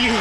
Yeah.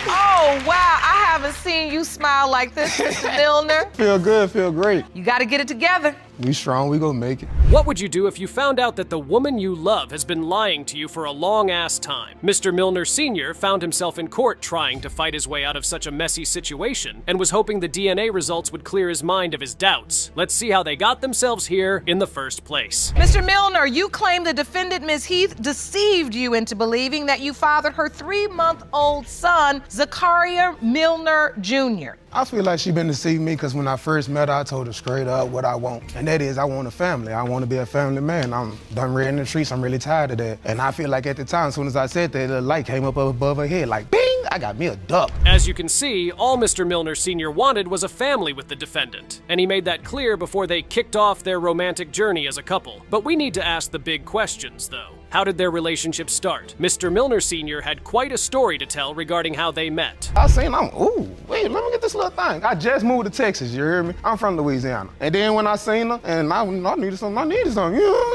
Oh, wow. I haven't seen you smile like this, Mr. Milner. Feel good, feel great. You got to get it together. We strong, we gonna make it. What would you do if you found out that the woman you love has been lying to you for a long-ass time? Mr. Milner Sr. found himself in court trying to fight his way out of such a messy situation and was hoping the DNA results would clear his mind of his doubts. Let's see how they got themselves here in the first place. Mr. Milner, you claim the defendant, Ms. Heath, deceived you into believing that you fathered her 3-month-old son, Zachariah Milner Jr. I feel like she been deceiving me because when I first met her, I told her straight up what I want. And that is, I want a family. I want to be a family man. I'm done ready in the streets. I'm really tired of that. And I feel like at the time, as soon as I said that, the light came up above her head like, bing, I got me a duck. As you can see, all Mr. Milner Sr. wanted was a family with the defendant. And he made that clear before they kicked off their romantic journey as a couple. But we need to ask the big questions, though. How did their relationship start? Mr. Milner Sr. had quite a story to tell regarding how they met. I seen him, ooh, wait, let me get this little thing. I just moved to Texas, you hear me? I'm from Louisiana. And then when I seen her, and I needed something, you know what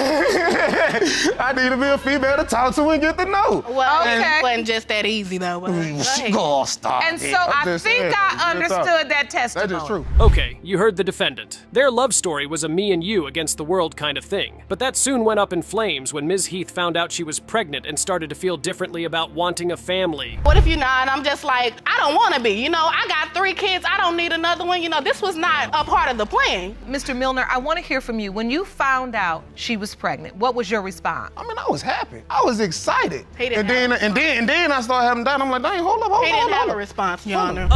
I'm saying? I need to be a female to talk to and get to know. Well, Okay. it wasn't just that easy, though. Go stop. And so I think I understood that testimony. That is true. Okay, you heard the defendant. Their love story was a me and you against the world kind of thing. But that soon went up in flames when Ms. Heath found out she was pregnant and started to feel differently about wanting a family. What if you're not? And I'm just like, I don't want to be. You know, I got 3 kids. I don't need another one. You know, this was not a part of the plan. Mr. Milner, I want to hear from you. When you found out she was pregnant, what was your response? I mean, I was happy. I was excited. He didn't and then I started having doubt. I'm like, dang, hold up. He didn't have a response, Your Honor.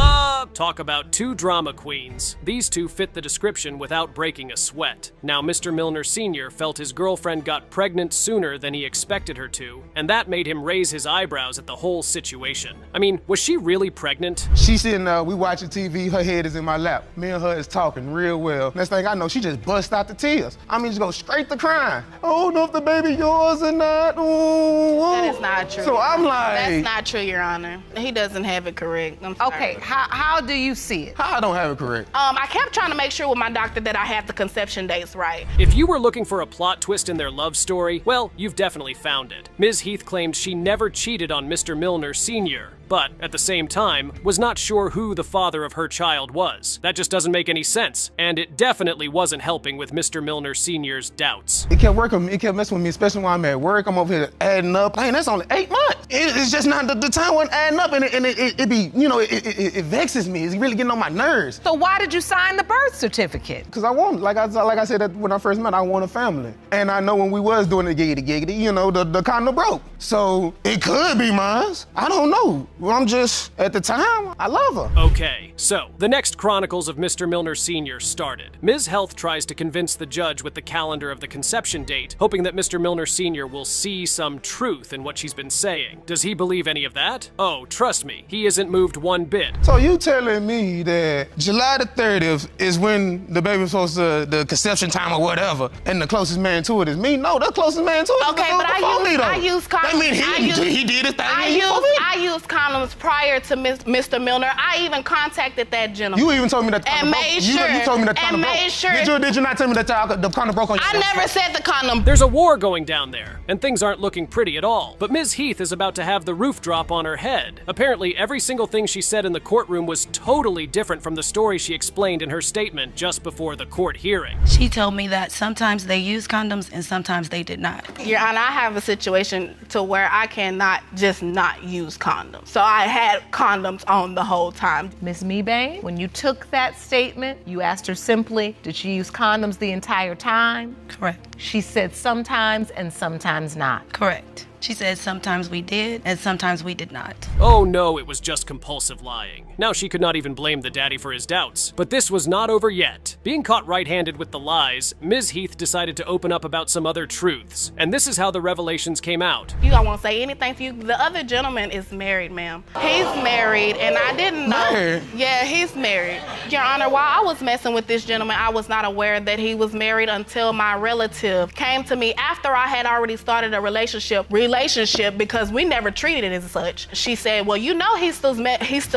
Talk about 2 drama queens. These 2 fit the description without breaking a sweat. Now, Mr. Milner Sr. felt his girlfriend got pregnant sooner than he expected her to, and that made him raise his eyebrows at the whole situation. I mean, was she really pregnant? She's sitting we watching TV, her head is in my lap. Me and her is talking real well. Next thing I know, she just bust out the tears. I mean, just go straight to crying. I don't know if the baby yours or not. Ooh. That is not true. So I'm like... That's not true, Your Honor. He doesn't have it correct. I'm sorry. Okay, how do you see it? How I don't have it correct? I kept trying to make sure with my doctor that I had the conception dates right. If you were looking for a plot twist in their love story, well, you've definitely found it. Ms. Heath claimed she never cheated on Mr. Milner Sr., but at the same time, was not sure who the father of her child was. That just doesn't make any sense, and it definitely wasn't helping with Mr. Milner Sr.'s doubts. It kept working with me, it kept messing with me, especially when I'm at work. I'm over here adding up. Man, that's only 8 months. It's just not, the time wasn't adding up, and it be, you know, it vexes me. It's really getting on my nerves. So why did you sign the birth certificate? Because I want, like I said that when I first met, I want a family. And I know when we was doing the giggity, you know, the condom broke. So it could be mine. I don't know. Well, I'm just, at the time, I love her. Okay, so the next chronicles of Mr. Milner Sr. started. Ms. Health tries to convince the judge with the calendar of the conception date, hoping that Mr. Milner Sr. will see some truth in what she's been saying. Does he believe any of that? Oh, trust me, he isn't moved one bit. So you telling me that July the 30th is when the baby's supposed to, the conception time or whatever, and the closest man to it is me? No, the closest man to it Okay, is but I use condoms. That means he did his thing. I used condoms prior to Mr. Milner. I even contacted that gentleman. You even told me that the condom broke. made sure. You told me that the condom broke. Made sure. Did you not tell me that the condom broke on your I never said the condom. There's a war going down there, and things aren't looking pretty at all. But Ms. Heath is about to have the roof drop on her head. Apparently, every single thing she said in the courtroom was totally different from the story she explained in her statement just before the court hearing. She told me that sometimes they used condoms and sometimes they did not. Your Honor, I have a situation to where I cannot just not use condoms. So I had condoms on the whole time. Ms. Mebane, when you took that statement, you asked her simply, did she use condoms the entire time? Correct. She said sometimes and sometimes not. Correct. She said sometimes we did and sometimes we did not. Oh no, it was just compulsive lying. Now she could not even blame the daddy for his doubts. But this was not over yet. Being caught red-handed with the lies, Ms. Heath decided to open up about some other truths. And this is how the revelations came out. You don't want to say anything to you. The other gentleman is married, ma'am. He's married, and I didn't know. Married? Yeah, he's married. Your Honor, while I was messing with this gentleman, I was not aware that he was married until my relative came to me after I had already started a relationship, relationship because we never treated it as such. She said, well, you know he's still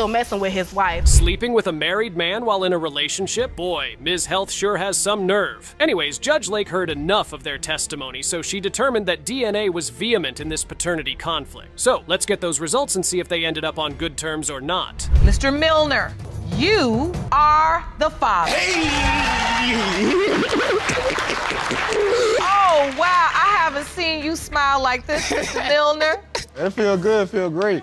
messing with his wife. Sleeping with a married man while in a relationship? Boy, Ms. Health sure has some nerve. Anyways, Judge Lake heard enough of their testimony, so she determined that DNA was vehement in this paternity conflict. So let's get those results and see if they ended up on good terms or not. Mr. Milner, you are the father. Oh, wow, I haven't seen you smile like this, Mr. Milner. It feel good, feel great.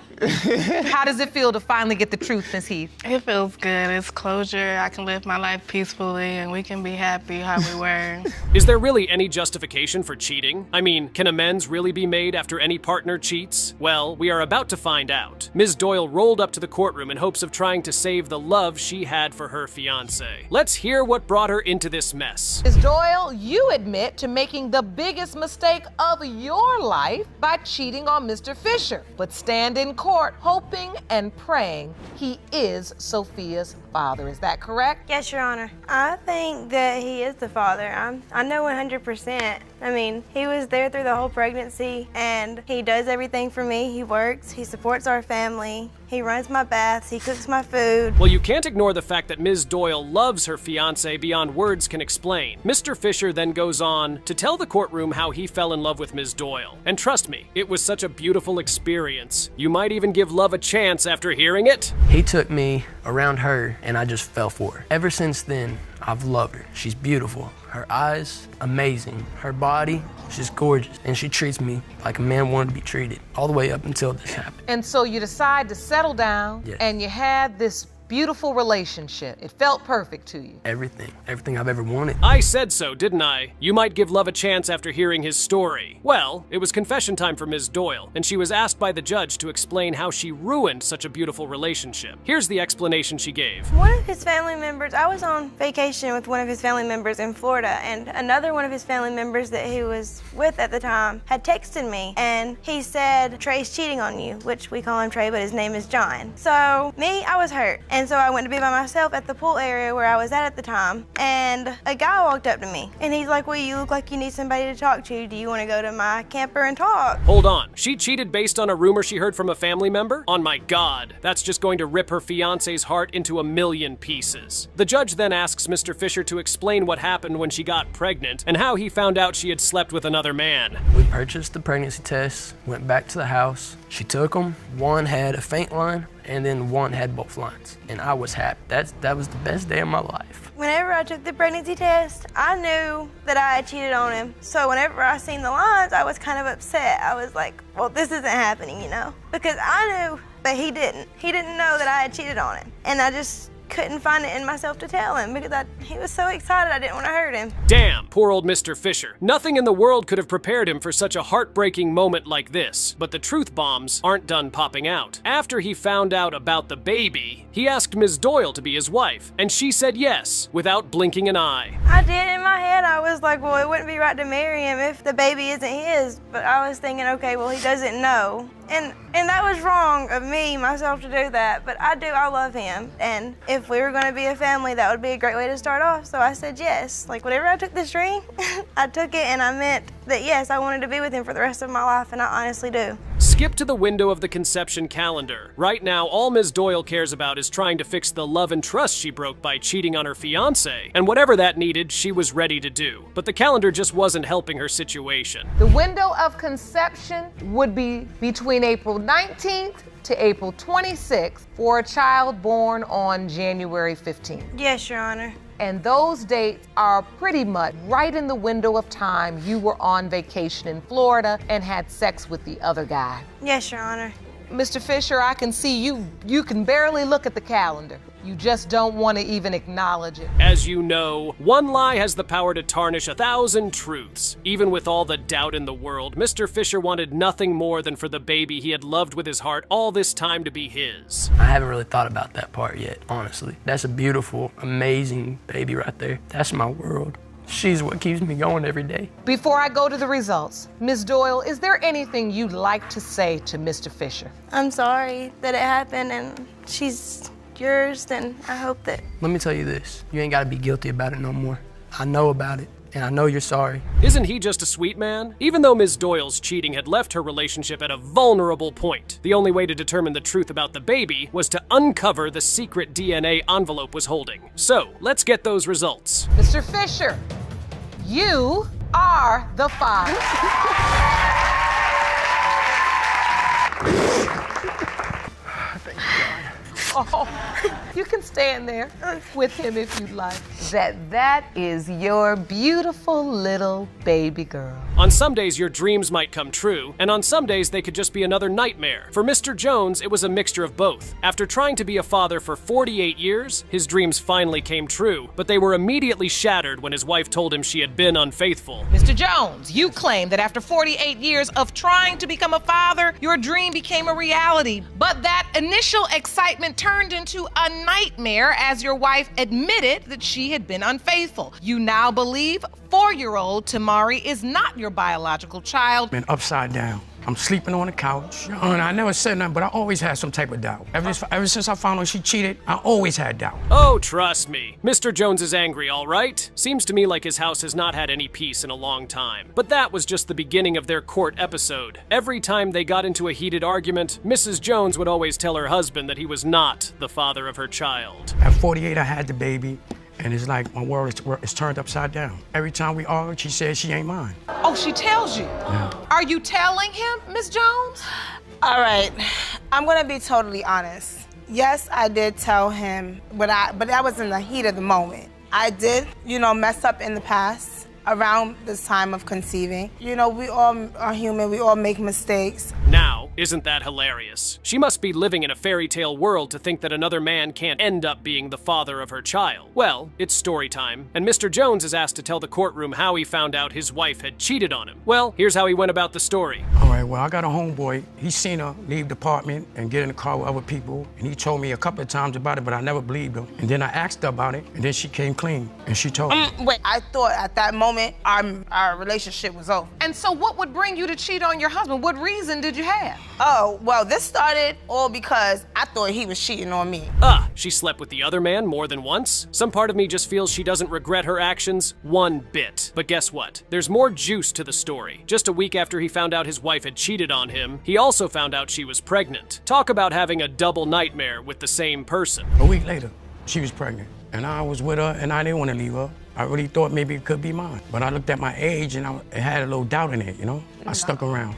How does it feel to finally get the truth, Ms. Heath? It feels good. It's closure. I can live my life peacefully and we can be happy how we were. Is there really any justification for cheating? I mean, can amends really be made after any partner cheats? Well, we are about to find out. Ms. Doyle rolled up to the courtroom in hopes of trying to save the love she had for her fiancé. Let's hear what brought her into this mess. Ms. Doyle, you admit to making the biggest mistake of your life by cheating on Mr. Fisher, but stand in court hoping and praying he is Sophia's father. Is that correct? Yes, Your Honor. I think that he is the father. I know 100%. I mean, he was there through the whole pregnancy, and he does everything for me. He works, he supports our family, he runs my baths, he cooks my food. Well, you can't ignore the fact that Ms. Doyle loves her fiancé beyond words can explain. Mr. Fisher then goes on to tell the courtroom how he fell in love with Ms. Doyle. And trust me, it was such a beautiful experience. You might even give love a chance after hearing it. He took me around her and I just fell for her. Ever since then, I've loved her. She's beautiful. Her eyes, amazing. Her body, she's gorgeous. And she treats me like a man wanted to be treated, all the way up until this happened. And so you decide to settle down, Yes. and you had this beautiful relationship. It felt perfect to you. Everything I've ever wanted. I said so, didn't I? You might give love a chance after hearing his story. Well, it was confession time for Ms. Doyle, and she was asked by the judge to explain how she ruined such a beautiful relationship. Here's the explanation she gave. One of his family members, I was on vacation with one of his family members in Florida, and another one of his family members that he was with at the time had texted me, and he said, Trey's cheating on you, which we call him Trey, but his name is John. So me, I was hurt. And so I went to be by myself at the pool area where I was at the time, and a guy walked up to me, and he's like, well, you look like you need somebody to talk to. Do you want to go to my camper and talk? Hold on, she cheated based on a rumor she heard from a family member? On my God, that's just going to rip her fiancé's heart into a million pieces. The judge then asks Mr. Fisher to explain what happened when she got pregnant and how he found out she had slept with another man. We purchased the pregnancy tests, went back to the house. She took them. One had a faint line, and then one had both lines. And I was happy. That was the best day of my life. Whenever I took the pregnancy test, I knew that I had cheated on him. So whenever I seen the lines, I was kind of upset. I was like, well, this isn't happening, you know? Because I knew, but he didn't. He didn't know that I had cheated on him. And I just couldn't find it in myself to tell him because he was so excited I didn't want to hurt him. Damn, poor old Mr. Fisher. Nothing in the world could have prepared him for such a heartbreaking moment like this. But the truth bombs aren't done popping out. After he found out about the baby, he asked Ms. Doyle to be his wife, and she said yes, without blinking an eye. I did. In my head, I was like, well, it wouldn't be right to marry him if the baby isn't his. But I was thinking, okay, well, he doesn't know. And that was wrong of me, myself, to do that. But I love him. And if we were going to be a family, that would be a great way to start off. So I said yes. Like, whenever I took this ring, I took it and I meant that, yes, I wanted to be with him for the rest of my life, and I honestly do. Skip to the window of the conception calendar. Right now, all Ms. Doyle cares about is trying to fix the love and trust she broke by cheating on her fiancé. And whatever that needed, she was ready to do. But the calendar just wasn't helping her situation. The window of conception would be between April 19th to April 26th for a child born on January 15th. Yes, Your Honor. And those dates are pretty much right in the window of time you were on vacation in Florida and had sex with the other guy. Yes, Your Honor. Mr. Fisher, I can see you can barely look at the calendar. You just don't want to even acknowledge it. As you know, one lie has the power to tarnish 1,000 truths. Even with all the doubt in the world, Mr. Fisher wanted nothing more than for the baby he had loved with his heart all this time to be his. I haven't really thought about that part yet, honestly. That's a beautiful, amazing baby right there. That's my world. She's what keeps me going every day. Before I go to the results, Ms. Doyle, is there anything you'd like to say to Mr. Fisher? I'm sorry that it happened, and she's yours, and I hope that... Let me tell you this. You ain't got to be guilty about it no more. I know about it, and I know you're sorry. Isn't he just a sweet man? Even though Ms. Doyle's cheating had left her relationship at a vulnerable point, the only way to determine the truth about the baby was to uncover the secret DNA envelope was holding. So, let's get those results. Mr. Fisher, you are the father. Oh, you can stand there with him if you'd like. That is your beautiful little baby girl. On some days, your dreams might come true, and on some days, they could just be another nightmare. For Mr. Jones, it was a mixture of both. After trying to be a father for 48 years, his dreams finally came true, but they were immediately shattered when his wife told him she had been unfaithful. Mr. Jones, you claim that after 48 years of trying to become a father, your dream became a reality. But that initial excitement turned into a nightmare as your wife admitted that she had been unfaithful. You now believe 4-year-old Tamari is not your biological child. Been upside down. I'm sleeping on the couch. And I never said nothing, but I always had some type of doubt. Ever since I found out she cheated, I always had doubt. Oh, trust me. Mr. Jones is angry, all right? Seems to me like his house has not had any peace in a long time. But that was just the beginning of their court episode. Every time they got into a heated argument, Mrs. Jones would always tell her husband that he was not the father of her child. At 48, I had the baby. And it's like my world is turned upside down. Every time we argue, she says she ain't mine. Oh, she tells you? Yeah. Are you telling him, Miss Jones? All right, I'm gonna be totally honest. Yes, I did tell him, but that was in the heat of the moment. I did, mess up in the past around this time of conceiving. We all are human, we all make mistakes. Now, isn't that hilarious? She must be living in a fairy tale world to think that another man can't end up being the father of her child. Well, it's story time, and Mr. Jones is asked to tell the courtroom how he found out his wife had cheated on him. Well, here's how he went about the story. All right, well, I got a homeboy. He seen her leave the apartment and get in the car with other people, and he told me a couple of times about it, but I never believed him. And then I asked her about it, and then she came clean, and she told me. Wait, I thought at that moment our relationship was over. And so what would bring you to cheat on your husband? What reason did you have? Oh, well, this started all because I thought he was cheating on me. She slept with the other man more than once? Some part of me just feels she doesn't regret her actions one bit. But guess what? There's more juice to the story. Just a week after he found out his wife had cheated on him, he also found out she was pregnant. Talk about having a double nightmare with the same person. A week later, she was pregnant, and I was with her, and I didn't want to leave her. I really thought maybe it could be mine. But I looked at my age, and it had a little doubt in it, I stuck around.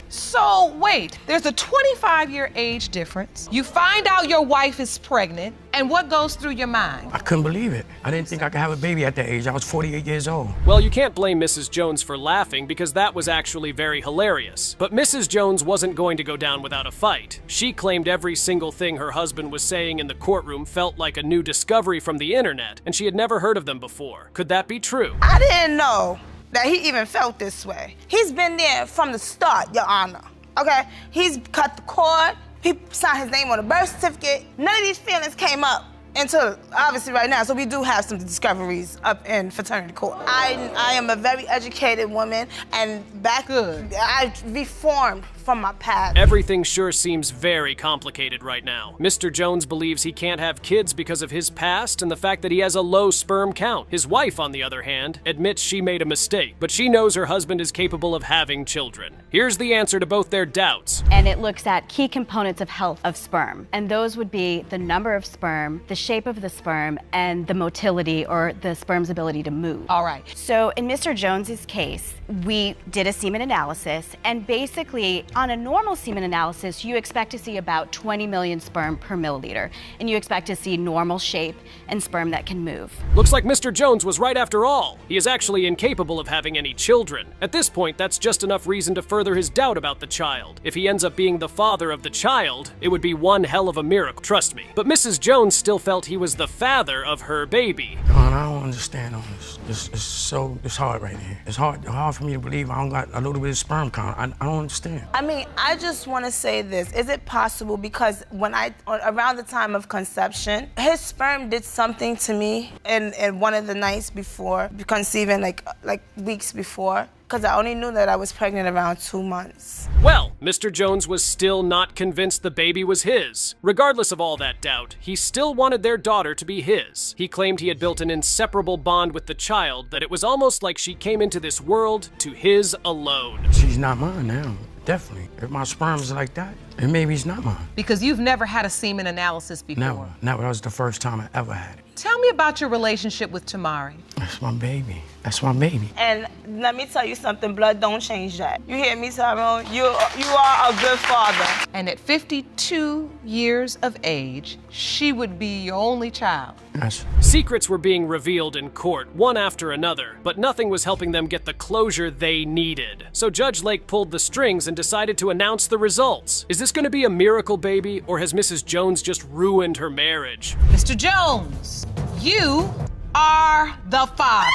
So, wait, there's a 25-year age difference. You find out your wife is pregnant, and what goes through your mind? I couldn't believe it. I didn't think I could have a baby at that age. I was 48 years old. Well, you can't blame Mrs. Jones for laughing because that was actually very hilarious. But Mrs. Jones wasn't going to go down without a fight. She claimed every single thing her husband was saying in the courtroom felt like a new discovery from the internet, and she had never heard of them before. Could that be true? I didn't know that he even felt this way. He's been there from the start, Your Honor. Okay? He's cut the cord. He signed his name on the birth certificate. None of these feelings came up until obviously right now. So we do have some discoveries up in fraternity court. I am a very educated woman, and I reformed from my past. Everything sure seems very complicated right now. Mr. Jones believes he can't have kids because of his past and the fact that he has a low sperm count. His wife, on the other hand, admits she made a mistake, but she knows her husband is capable of having children. Here's the answer to both their doubts. And it looks at key components of health of sperm. And those would be the number of sperm, the shape of the sperm, and the motility, or the sperm's ability to move. All right. So in Mr. Jones's case, we did a semen analysis, and basically on a normal semen analysis, you expect to see about 20 million sperm per milliliter, and you expect to see normal shape and sperm that can move. Looks like Mr. Jones was right after all. He is actually incapable of having any children. At this point, that's just enough reason to further his doubt about the child. If he ends up being the father of the child, it would be one hell of a miracle, trust me. But Mrs. Jones still felt he was the father of her baby. I don't understand all this. It's hard right here. It's hard for me to believe I don't got a little bit of sperm count. I don't understand. I mean, I just want to say this. Is it possible, because around the time of conception, his sperm did something to me in one of the nights before conceiving, like weeks before. because I only knew that I was pregnant around 2 months. Well, Mr. Jones was still not convinced the baby was his. Regardless of all that doubt, he still wanted their daughter to be his. He claimed he had built an inseparable bond with the child, that it was almost like she came into this world to his alone. She's not mine now, definitely. If my sperm's like that, then maybe it's not mine. Because you've never had a semen analysis before. Never. That was the first time I ever had it. Tell me about your relationship with Tamari. That's my baby. That's my baby. And let me tell you something, blood don't change that. You hear me, Tyrone? You are a good father. And at 52 years of age, she would be your only child. Yes. Secrets were being revealed in court, one after another, but nothing was helping them get the closure they needed. So Judge Lake pulled the strings and decided to announce the results. Is this going to be a miracle baby, or has Mrs. Jones just ruined her marriage? Mr. Jones, you are the father.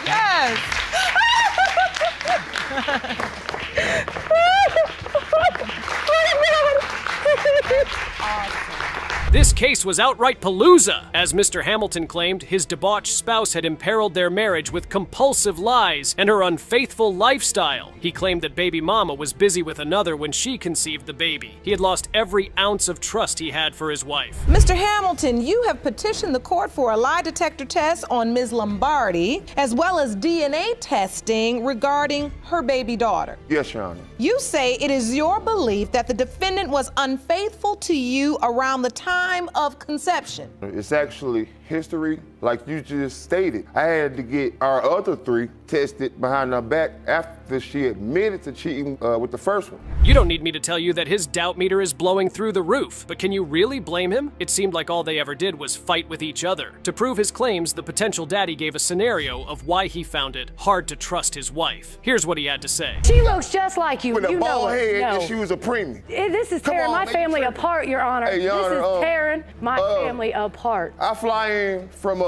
Yes. This case was outright palooza. As Mr. Hamilton claimed, his debauched spouse had imperiled their marriage with compulsive lies and her unfaithful lifestyle. He claimed that baby mama was busy with another when she conceived the baby. He had lost every ounce of trust he had for his wife. Mr. Hamilton, you have petitioned the court for a lie detector test on Ms. Lombardi, as well as DNA testing regarding her baby daughter. Yes, Your Honor. You say it is your belief that the defendant was unfaithful to you around the time of conception. It's actually history, like you just stated. I had to get our other 3 tested behind her back after she admitted to cheating with the first one. You don't need me to tell you that his doubt meter is blowing through the roof, but can you really blame him? It seemed like all they ever did was fight with each other. To prove his claims, the potential daddy gave a scenario of why he found it hard to trust his wife. Here's what he had to say. She looks just like you. With a you bald know head, it. No. and she was a preemie. This is tearing my family apart, Your Honor. Hey, Your Honor, this is tearing my family apart. I fly in from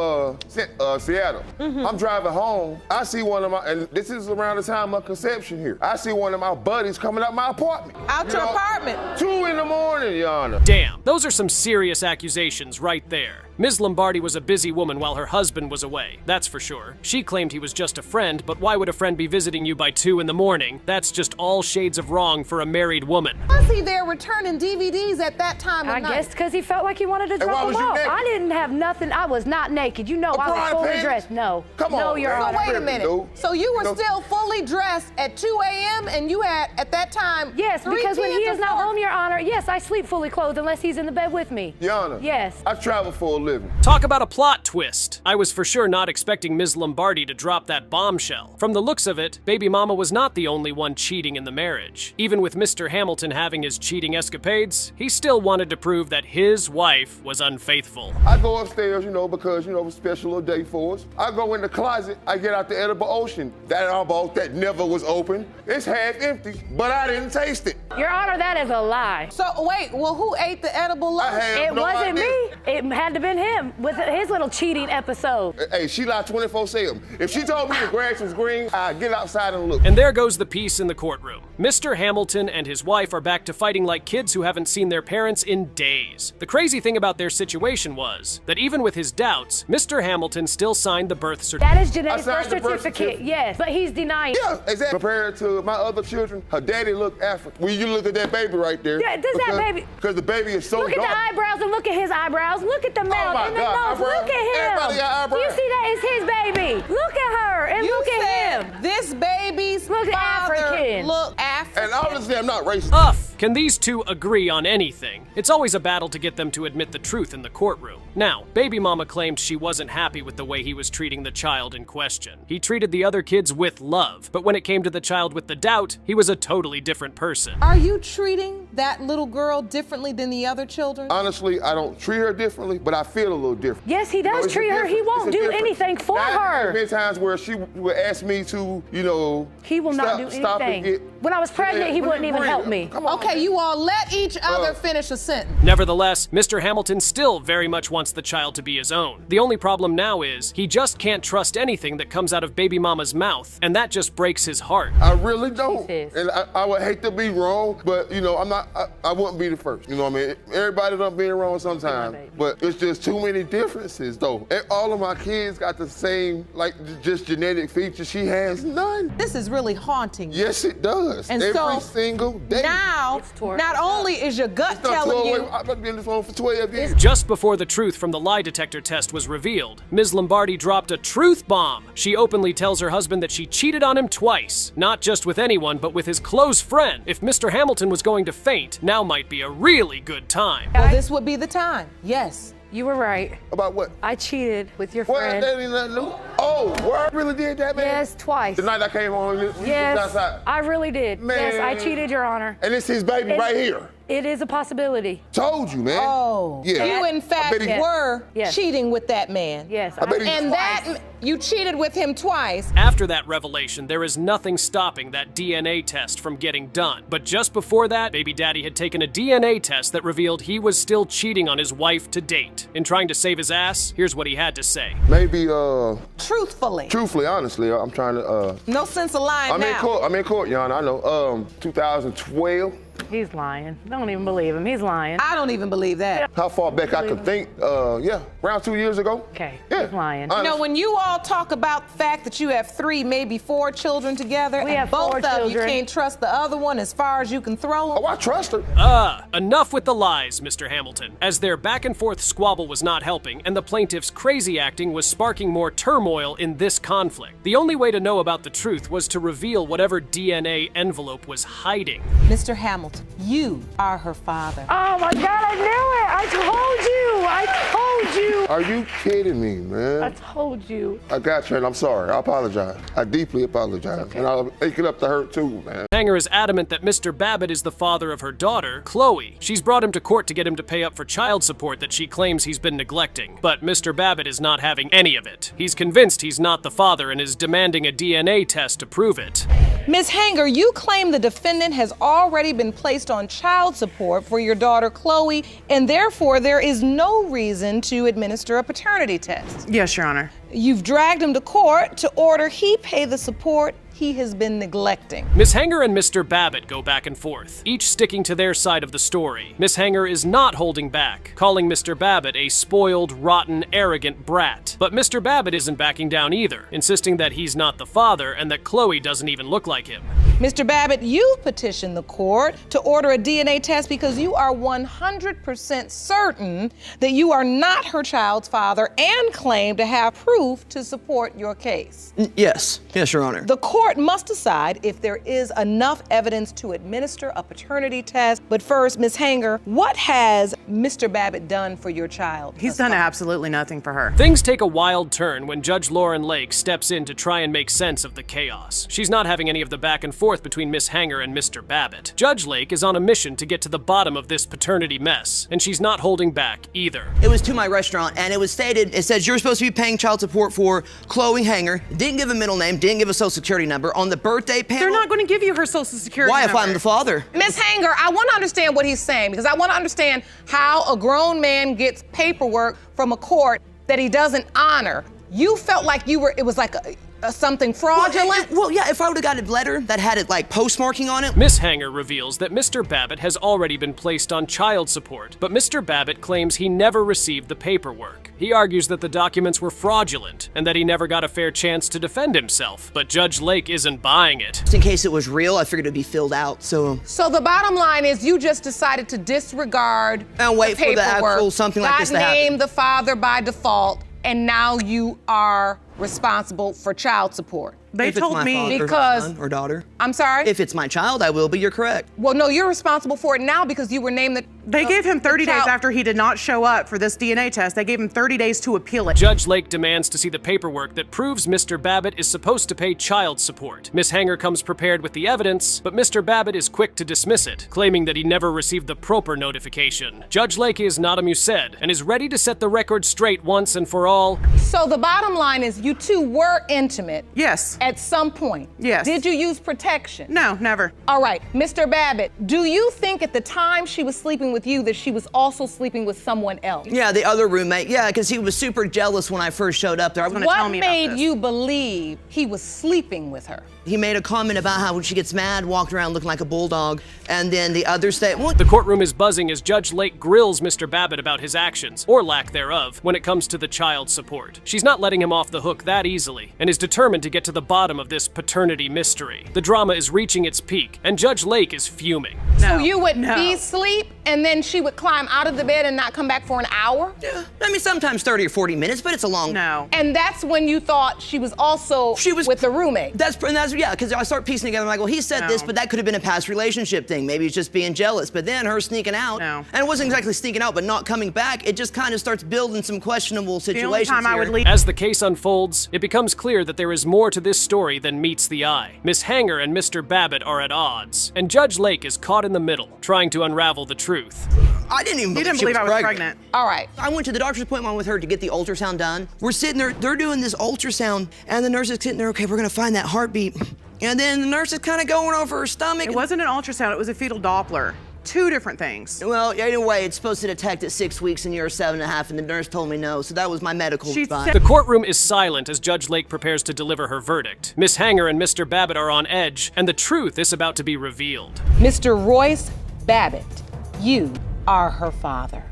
Seattle. I'm driving home. I see one of my, and this is around the time of conception here. I see one of my buddies coming out my apartment. Out your apartment? 2 in the morning, Your Honor. Damn, those are some serious accusations right there. Ms. Lombardi was a busy woman while her husband was away, that's for sure. She claimed he was just a friend, but why would a friend be visiting you by 2 in the morning? That's just all shades of wrong for a married woman. Was he there returning DVDs at that time of night? I guess because he felt like he wanted to drop them off. I didn't have nothing. I was not naked. You know, I was fully dressed. No. Come on. No, Your Honor. So wait a minute. So you were still fully dressed at 2 a.m. and you had, at that time, yes, because when he is not home, Your Honor, yes, I sleep fully clothed unless he's in the bed with me. Your Honor. Yes. I travel for a living. Talk about a plot twist. I was for sure not expecting Ms. Lombardi to drop that bombshell. From the looks of it, baby mama was not the only one cheating in the marriage. Even with Mr. Hamilton having his cheating escapades, he still wanted to prove that his wife was unfaithful. I go upstairs, because, it's a special little day for us. I go in the closet, I get out the edible ocean. That I bought that never was open. It's half empty, but I didn't taste it. Your Honor, that is a lie. So wait, well, who ate the edible lunch? It wasn't me. It had to have been him with his little cheating episode. Hey, she lied 24/7. If she told me the grass was green, I'd get outside and look. And there goes the peace in the courtroom. Mr. Hamilton and his wife are back to fighting like kids who haven't seen their parents in days. The crazy thing about their situation was that even with his doubts, Mr. Hamilton still signed the birth certificate. That is Janae's birth certificate, yes, but he's denying. Yeah, exactly. Compared to my other children, her daddy looked African. When you look at that baby right there. Yeah, does that baby? Because the baby is so dark. Look at the eyebrows and look at his eyebrows. Look at the mouth and the nose. Look at him. Everybody got eyebrows. You see that is his baby. Look at her and look at him. This baby's look African. Look African. And obviously I'm not racist. Can these two agree on anything? It's always a battle to get them to admit the truth in the courtroom. Now, baby mama claimed she wasn't happy with the way he was treating the child in question. He treated the other kids with love, but when it came to the child with the doubt, he was a totally different person. Are you treating that little girl differently than the other children? Honestly, I don't treat her differently, but I feel a little different. Yes, he does treat her. He won't do anything for her. There have been times where she would ask me to, he will not do anything. When I was pregnant, he wouldn't even help me. Okay, you all let each other finish a sentence. Nevertheless, Mr. Hamilton still very much wants the child to be his own. The only problem now is he just can't trust anything that comes out of baby mama's mouth, and that just breaks his heart. I really don't. And I would hate to be wrong, but I'm I wouldn't be the first. You know what I mean? Everybody done been wrong sometimes, but it's just too many differences though. All of my kids got the same, like, just genetic features. She has none. This is really haunting you. Yes, it does. And every single day. Now, not only is your gut telling you... I've been on the phone for 12 years. Just before the truth from the lie detector test was revealed, Ms. Lombardi dropped a truth bomb. She openly tells her husband that she cheated on him twice, not just with anyone, but with his close friend. If Mr. Hamilton was going to faint, now might be a really good time. Well, this would be the time. Yes. You were right. About what? I cheated with your friend. That ain't nothing new. Oh, word? Really did that, man? Yes, twice. The night I came home, yes, I really did. Man. Yes, I cheated, Your Honor. And it's his baby right here. It is a possibility. Told you, man. Oh. Yeah. You, in fact, were cheating with that man. Yes. And that, you cheated with him twice. After that revelation, there is nothing stopping that DNA test from getting done. But just before that, baby daddy had taken a DNA test that revealed he was still cheating on his wife to date. In trying to save his ass, here's what he had to say. Maybe, Truthfully, honestly, I'm trying to, no sense of lying now. I'm in court, Yana, I know. 2012. He's lying. Don't even believe him. He's lying. I don't even believe that. How far back I can think? Around 2 years ago. Okay, yeah. he's lying. You know, when you all talk about the fact that you have 3, maybe 4 children together, we and have both 4 of children. you can't trust the other one as far as you can throw them. Oh, I trust her. Enough with the lies, Mr. Hamilton. As their back and forth squabble was not helping, and the plaintiff's crazy acting was sparking more turmoil in this conflict. The only way to know about the truth was to reveal whatever DNA envelope was hiding. Mr. Hamilton, you are her father. Oh my God, I knew it! I told you! I told you! Are you kidding me, man? I told you. I got you, and I'm sorry. I apologize. I deeply apologize. Okay. And I'll make it up to her too, man. Hanger is adamant that Mr. Babbitt is the father of her daughter, Chloe. She's brought him to court to get him to pay up for child support that she claims he's been neglecting. But Mr. Babbitt is not having any of it. He's convinced he's not the father and is demanding a DNA test to prove it. Ms. Hanger, you claim the defendant has already been placed on child support for your daughter Chloe, and therefore there is no reason to administer a paternity test. Yes, Your Honor. You've dragged him to court to order he pay the support he has been neglecting. Miss Hanger and Mr. Babbitt go back and forth, each sticking to their side of the story. Miss Hanger is not holding back, calling Mr. Babbitt a spoiled, rotten, arrogant brat. But Mr. Babbitt isn't backing down either, insisting that he's not the father and that Chloe doesn't even look like him. Mr. Babbitt, you petitioned the court to order a DNA test because you are 100% certain that you are not her child's father and claim to have proof to support your case. Yes, Your Honor. The court must decide if there is enough evidence to administer a paternity test. But first, Ms. Hanger, what has Mr. Babbitt done for your child? He's done absolutely nothing for her. Things take a wild turn when Judge Lauren Lake steps in to try and make sense of the chaos. She's not having any of the back and forth between Miss Hanger and Mr. Babbitt. Judge Lake is on a mission to get to the bottom of this paternity mess, and she's not holding back either. It was to my restaurant, and it says you're supposed to be paying child support for Chloe Hanger. Didn't give a middle name, didn't give a social security number. On the birthday panel, they're not going to give you her social security Why, number. if I'm the father? Ms. Hanger, I want to understand what he's saying, because I want to understand how a grown man gets paperwork from a court that he doesn't honor. You felt like it was like something fraudulent? Well, yeah, if I would have got a letter that had it like postmarking on it. Miss Hanger reveals that Mr. Babbitt has already been placed on child support, but Mr. Babbitt claims he never received the paperwork. He argues that the documents were fraudulent and that he never got a fair chance to defend himself, but Judge Lake isn't buying it. Just in case it was real, I figured it'd be filled out, so the bottom line is you just decided to disregard and wait the paperwork, for the actual something like this to happen. Got named the father by default, and now you are responsible for child support. They told me because son or daughter. I'm sorry? If it's my child, I will, but you're correct. Well, no, you're responsible for it now because you were named the... They gave him 30 days after he did not show up for this DNA test. They gave him 30 days to appeal it. Judge Lake demands to see the paperwork that proves Mr. Babbitt is supposed to pay child support. Miss Hanger comes prepared with the evidence, but Mr. Babbitt is quick to dismiss it, claiming that he never received the proper notification. Judge Lake is not amused and is ready to set the record straight once and for all. So the bottom line is you two were intimate. Yes. At some point. Yes. Did you use protection? No, never. All right, Mr. Babbitt, do you think at the time she was sleeping with you that she was also sleeping with someone else? Yeah, the other roommate. Yeah, because he was super jealous when I first showed up there. What made you believe he was sleeping with her? He made a comment about how when she gets mad, walked around looking like a bulldog, and then the other statement. The courtroom is buzzing as Judge Lake grills Mr. Babbitt about his actions, or lack thereof, when it comes to the child support. She's not letting him off the hook that easily, and is determined to get to the bottom of this paternity mystery. The drama is reaching its peak, and Judge Lake is fuming. So you would be asleep, and then she would climb out of the bed and not come back for an hour? Yeah, I mean, sometimes 30 or 40 minutes, but it's a long... No. And that's when you thought she was also with the roommate? That's yeah, because I start piecing together, I'm like, well, he said this, but that could have been a past relationship thing. Maybe he's just being jealous. But then her sneaking out, and it wasn't exactly sneaking out, but not coming back, it just kind of starts building some questionable situations here. As the case unfolds, it becomes clear that there is more to this story than meets the eye. Miss Hanger and Mr. Babbitt are at odds, and Judge Lake is caught in the middle, trying to unravel the truth. I didn't even believe she was pregnant. All right. I went to the doctor's appointment with her to get the ultrasound done. We're sitting there, they're doing this ultrasound, and the nurse is sitting there, okay, we're gonna find that heartbeat. And then the nurse is kind of going over her stomach. It wasn't an ultrasound, it was a fetal Doppler. Two different things. Well, anyway, it's supposed to detect at 6 weeks and you're 7.5, and the nurse told me no, so that was my medical advice. The courtroom is silent as Judge Lake prepares to deliver her verdict. Miss Hanger and Mr. Babbitt are on edge, and the truth is about to be revealed. Mr. Royce Babbitt, you are her father.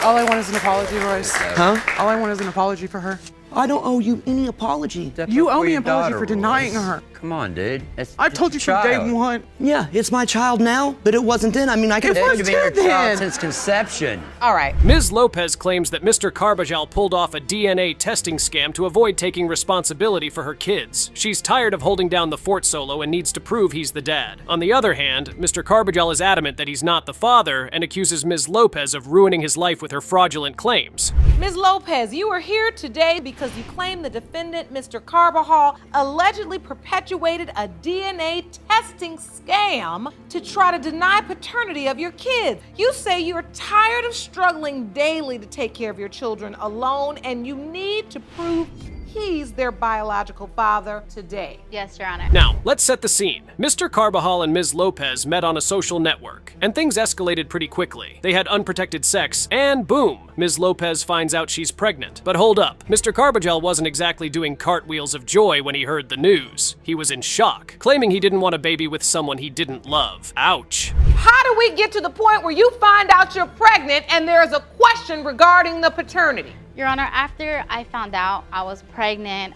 All I want is an apology, Royce. Huh? All I want is an apology for her. I don't owe you any apology. You owe me an apology for denying her. Come on, dude. I've told you from day one. Yeah, it's my child now, but it wasn't then. I mean, I could have been your child since conception. All right. Ms. Lopez claims that Mr. Carbajal pulled off a DNA testing scam to avoid taking responsibility for her kids. She's tired of holding down the fort solo and needs to prove he's the dad. On the other hand, Mr. Carbajal is adamant that he's not the father and accuses Ms. Lopez of ruining his life with her fraudulent claims. Ms. Lopez, you are here today because you claim the defendant, Mr. Carbajal, allegedly perpetuated a DNA testing scam to try to deny paternity of your kids. You say you're tired of struggling daily to take care of your children alone, and you need to prove he's their biological father today. Yes, Your Honor. Now, let's set the scene. Mr. Carbajal and Ms. Lopez met on a social network, and things escalated pretty quickly. They had unprotected sex, and boom, Ms. Lopez finds out she's pregnant. But hold up, Mr. Carbajal wasn't exactly doing cartwheels of joy when he heard the news. He was in shock, claiming he didn't want a baby with someone he didn't love. Ouch. How do we get to the point where you find out you're pregnant and there's a question regarding the paternity? Your Honor, after I found out I was pregnant,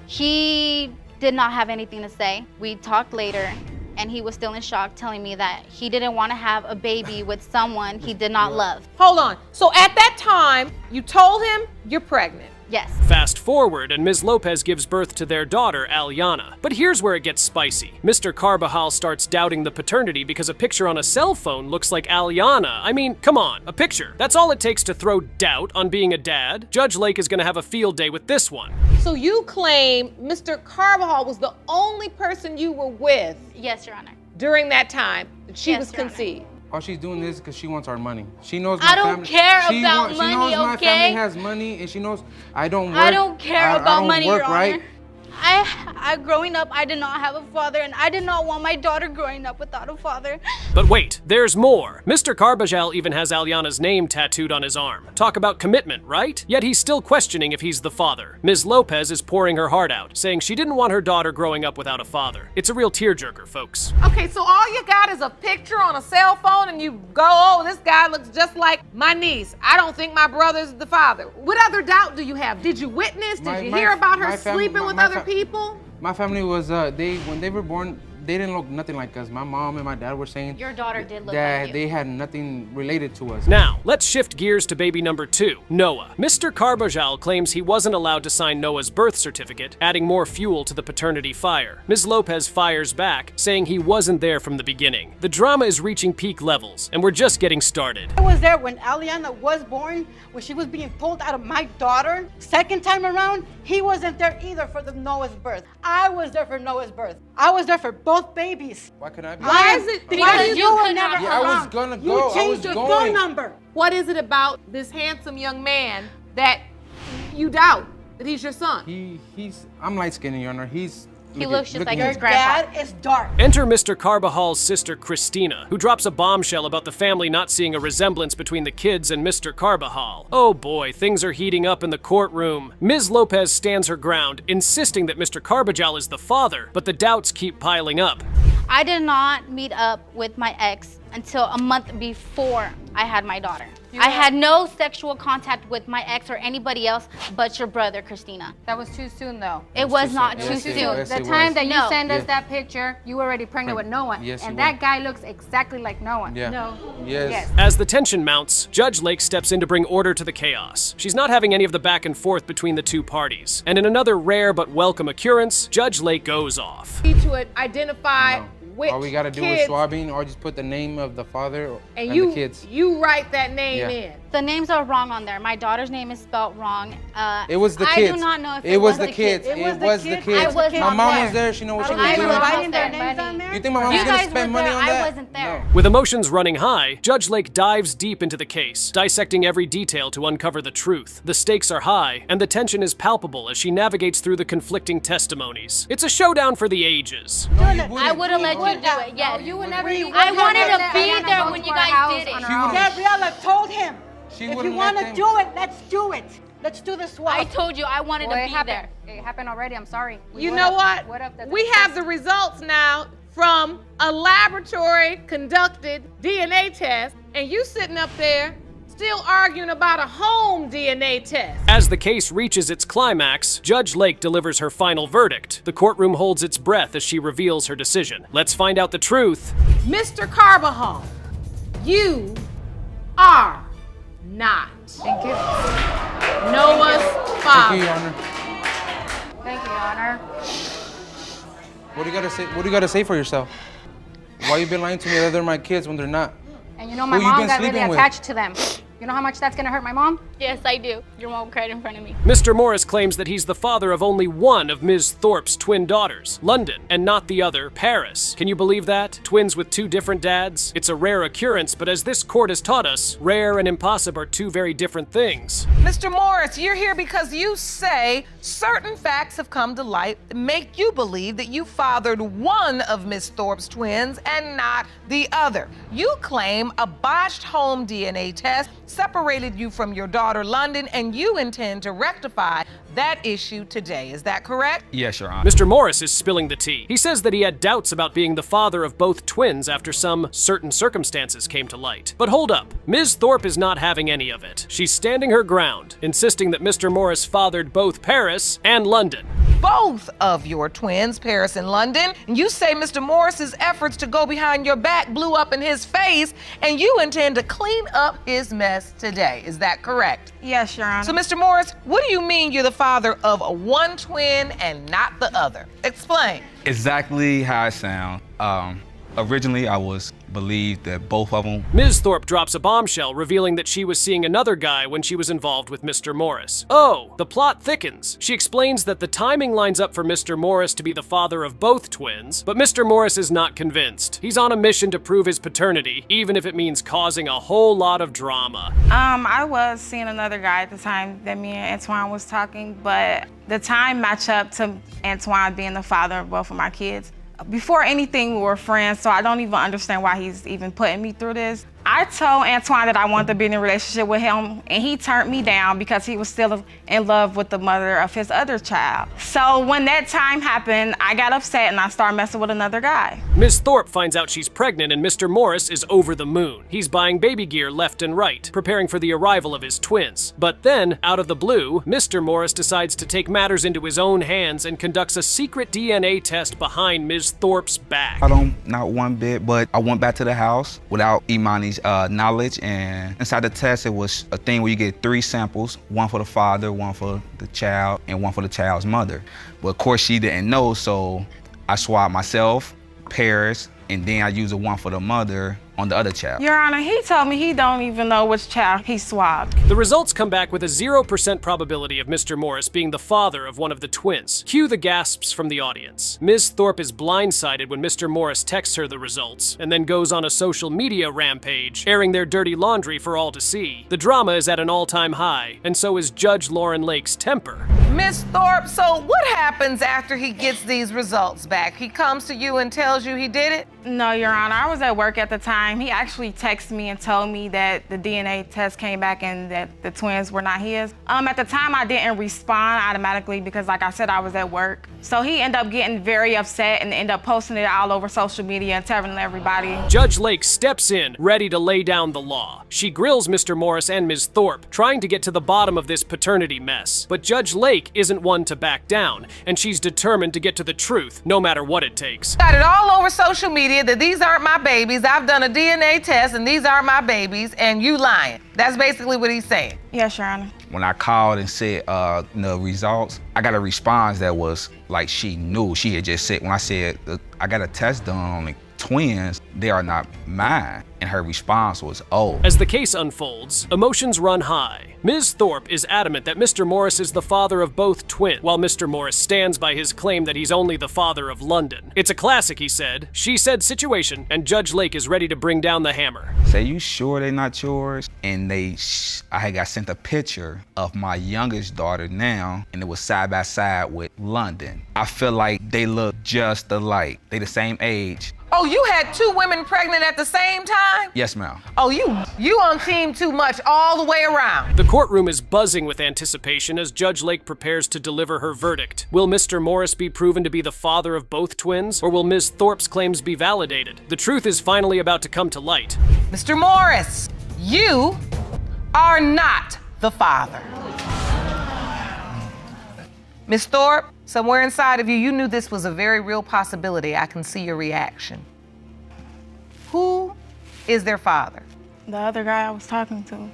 he did not have anything to say. We talked later, and he was still in shock, telling me that he didn't want to have a baby with someone he did not love. Hold on. So at that time, you told him you're pregnant? Yes. Fast forward, and Ms. Lopez gives birth to their daughter, Aliana. But here's where it gets spicy. Mr. Carbajal starts doubting the paternity because a picture on a cell phone looks like Aliana. I mean, come on, a picture. That's all it takes to throw doubt on being a dad. Judge Lake is gonna have a field day with this one. So you claim Mr. Carbajal was the only person you were with? Yes, Your Honor. During that time that she was Your conceived? All she's doing this because she wants our money. She knows my I don't family. care She about knows money, my okay? family has money, and she knows I don't work. I don't care about I don't money, work, Your Honor. right? I growing up, I did not have a father, and I did not want my daughter growing up without a father. But wait, there's more. Mr. Carbajal even has Aliana's name tattooed on his arm. Talk about commitment, right? Yet he's still questioning if he's the father. Ms. Lopez is pouring her heart out, saying she didn't want her daughter growing up without a father. It's a real tearjerker, folks. Okay, so all you got is a picture on a cell phone and you go, oh, this guy looks just like my niece. I don't think my brother's the father. What other doubt do you have? Did you witness? Did you hear about her sleeping with other people? My family was, when they were born, they didn't look nothing like us. My mom and my dad were saying Your daughter did look that like you. they had nothing related to us. Now, let's shift gears to baby number 2, Noah. Mr. Carbajal claims he wasn't allowed to sign Noah's birth certificate, adding more fuel to the paternity fire. Ms. Lopez fires back, saying he wasn't there from the beginning. The drama is reaching peak levels, and we're just getting started. I was there when Aliana was born, when she was being pulled out of my daughter. Second time around, he wasn't there either for the Noah's birth. I was there for Noah's birth. I was there for both babies. Why could I be? Why is it? Because you were never I was around. gonna go. You changed your phone number. What is it about this handsome young man that you doubt? that he's your son? I'm light-skinned, Your Honor. He looks just like Your his grandpa. dad is dark. Enter Mr. Carbajal's sister, Christina, who drops a bombshell about the family not seeing a resemblance between the kids and Mr. Carbajal. Oh boy, things are heating up in the courtroom. Ms. Lopez stands her ground, insisting that Mr. Carbajal is the father, but the doubts keep piling up. I did not meet up with my ex until a month before I had my daughter. I had no sexual contact with my ex or anybody else but your brother, Christina. That was too soon, though. It was not too soon. The time that you sent us that picture, you were already pregnant with Noah. Yes, and that guy looks exactly like Noah. Yeah. No. Yes. As the tension mounts, Judge Lake steps in to bring order to the chaos. She's not having any of the back and forth between the two parties. And in another rare but welcome occurrence, Judge Lake goes off. To identify which All we gotta do is swabbing, or just put the name of the father and the kids. You write that name in. The names are wrong on there. My daughter's name is spelled wrong. It was the kids. I do not know if it was the kids. It was the kids. My mom was there. She knew what she was doing. Writing their names on there? You think my mom was gonna spend money on that? I wasn't there. No. With emotions running high, Judge Lake dives deep into the case, dissecting every detail to uncover the truth. The stakes are high, and the tension is palpable as she navigates through the conflicting testimonies. It's a showdown for the ages. I would have let you do it, yes. You would never. I wanted to be there when you guys did it. Gabriella told him, She if you wouldn't want let to them. do it, let's do it. Let's do the swap. I told you I wanted to be there. It happened already. I'm sorry. You know what? We have the results now from a laboratory conducted DNA test, and you sitting up there still arguing about a home DNA test. As the case reaches its climax, Judge Lake delivers her final verdict. The courtroom holds its breath as she reveals her decision. Let's find out the truth. Mr. Carbajal, you are not Noah's Thank you, Your father. Honor. Thank you, Your Honor. What do you gotta say? What do you gotta say for yourself? Why you been lying to me that they're my kids when they're not? And you know my Who you mom been got really sleeping with? attached to them. You know how much that's gonna hurt my mom? Yes, I do. Your mom cried in front of me. Mr. Morris claims that he's the father of only one of Ms. Thorpe's twin daughters, London, and not the other, Paris. Can you believe that? Twins with two different dads? It's a rare occurrence, but as this court has taught us, rare and impossible are two very different things. Mr. Morris, you're here because you say certain facts have come to light that make you believe that you fathered one of Miss Thorpe's twins and not the other. You claim a botched home DNA test separated you from your daughter, London, and you intend to rectify that issue today. Is that correct? Yes, Your Honor. Mr. Morris is spilling the tea. He says that he had doubts about being the father of both twins after some certain circumstances came to light. But hold up, Ms. Thorpe is not having any of it. She's standing her ground, insisting that Mr. Morris fathered both Paris and London. Both of your twins, Paris and London. And you say Mr. Morris's efforts to go behind your back blew up in his face, and you intend to clean up his mess today. Is that correct? Yes, Your Honor. So, Mr. Morris, what do you mean you're the father of one twin and not the other? Explain. Exactly how it sounds. Originally, I was believed that both of them. Ms. Thorpe drops a bombshell, revealing that she was seeing another guy when she was involved with Mr. Morris. Oh, the plot thickens. She explains that the timing lines up for Mr. Morris to be the father of both twins, but Mr. Morris is not convinced. He's on a mission to prove his paternity, even if it means causing a whole lot of drama. I was seeing another guy at the time that me and Antoine was talking, but the time matched up to Antoine being the father of both of my kids. Before anything, we were friends, so I don't even understand why he's even putting me through this. I told Antoine that I wanted to be in a relationship with him, and he turned me down because he was still in love with the mother of his other child. So when that time happened, I got upset and I started messing with another guy. Ms. Thorpe finds out she's pregnant and Mr. Morris is over the moon. He's buying baby gear left and right, preparing for the arrival of his twins. But then, out of the blue, Mr. Morris decides to take matters into his own hands and conducts a secret DNA test behind Ms. Thorpe's back. I don't, not one bit, but I went back to the house without Imani's knowledge, and inside the test it was a thing where you get 3 samples, one for the father, one for the child, and one for the child's mother. But of course she didn't know, so I swabbed myself, Paris, and then I used the one for the mother on the other child. Your Honor, he told me he don't even know which child he swabbed. The results come back with a 0% probability of Mr. Morris being the father of one of the twins. Cue the gasps from the audience. Ms. Thorpe is blindsided when Mr. Morris texts her the results, and then goes on a social media rampage, airing their dirty laundry for all to see. The drama is at an all-time high, and so is Judge Lauren Lake's temper. Miss Thorpe, so what happens after he gets these results back? He comes to you and tells you he did it? No, Your Honor, I was at work at the time. He actually texted me and told me that the DNA test came back and that the twins were not his. At the time, I didn't respond automatically because, like I said, I was at work. So he ended up getting very upset and ended up posting it all over social media and telling everybody. Judge Lake steps in, ready to lay down the law. She grills Mr. Morris and Ms. Thorpe, trying to get to the bottom of this paternity mess. But Judge Lake isn't one to back down, and she's determined to get to the truth, no matter what it takes. Got it all over social media that these aren't my babies. I've done a DNA test and these aren't my babies, and you lying. That's basically what he's saying. Yes, Your Honor. When I called and said the results, I got a response that was like she knew. She had just said, when I said, I got a test done on the twins, they are not mine. And her response was, oh. As the case unfolds, emotions run high. Ms. Thorpe is adamant that Mr. Morris is the father of both twins, while Mr. Morris stands by his claim that he's only the father of London. It's a classic, he said, she said situation, and Judge Lake is ready to bring down the hammer. Say, you sure they're not yours? And I had got sent a picture of my youngest daughter now, and it was side by side with London. I feel like they look just alike. They the same age. Oh, you had two women pregnant at the same time? Yes, ma'am. Oh, you on team too much all the way around. The courtroom is buzzing with anticipation as Judge Lake prepares to deliver her verdict. Will Mr. Morris be proven to be the father of both twins, or will Ms. Thorpe's claims be validated? The truth is finally about to come to light. Mr. Morris, you are not the father. Ms. Thorpe, somewhere inside of you, you knew this was a very real possibility. I can see your reaction. Who is their father? The other guy I was talking to.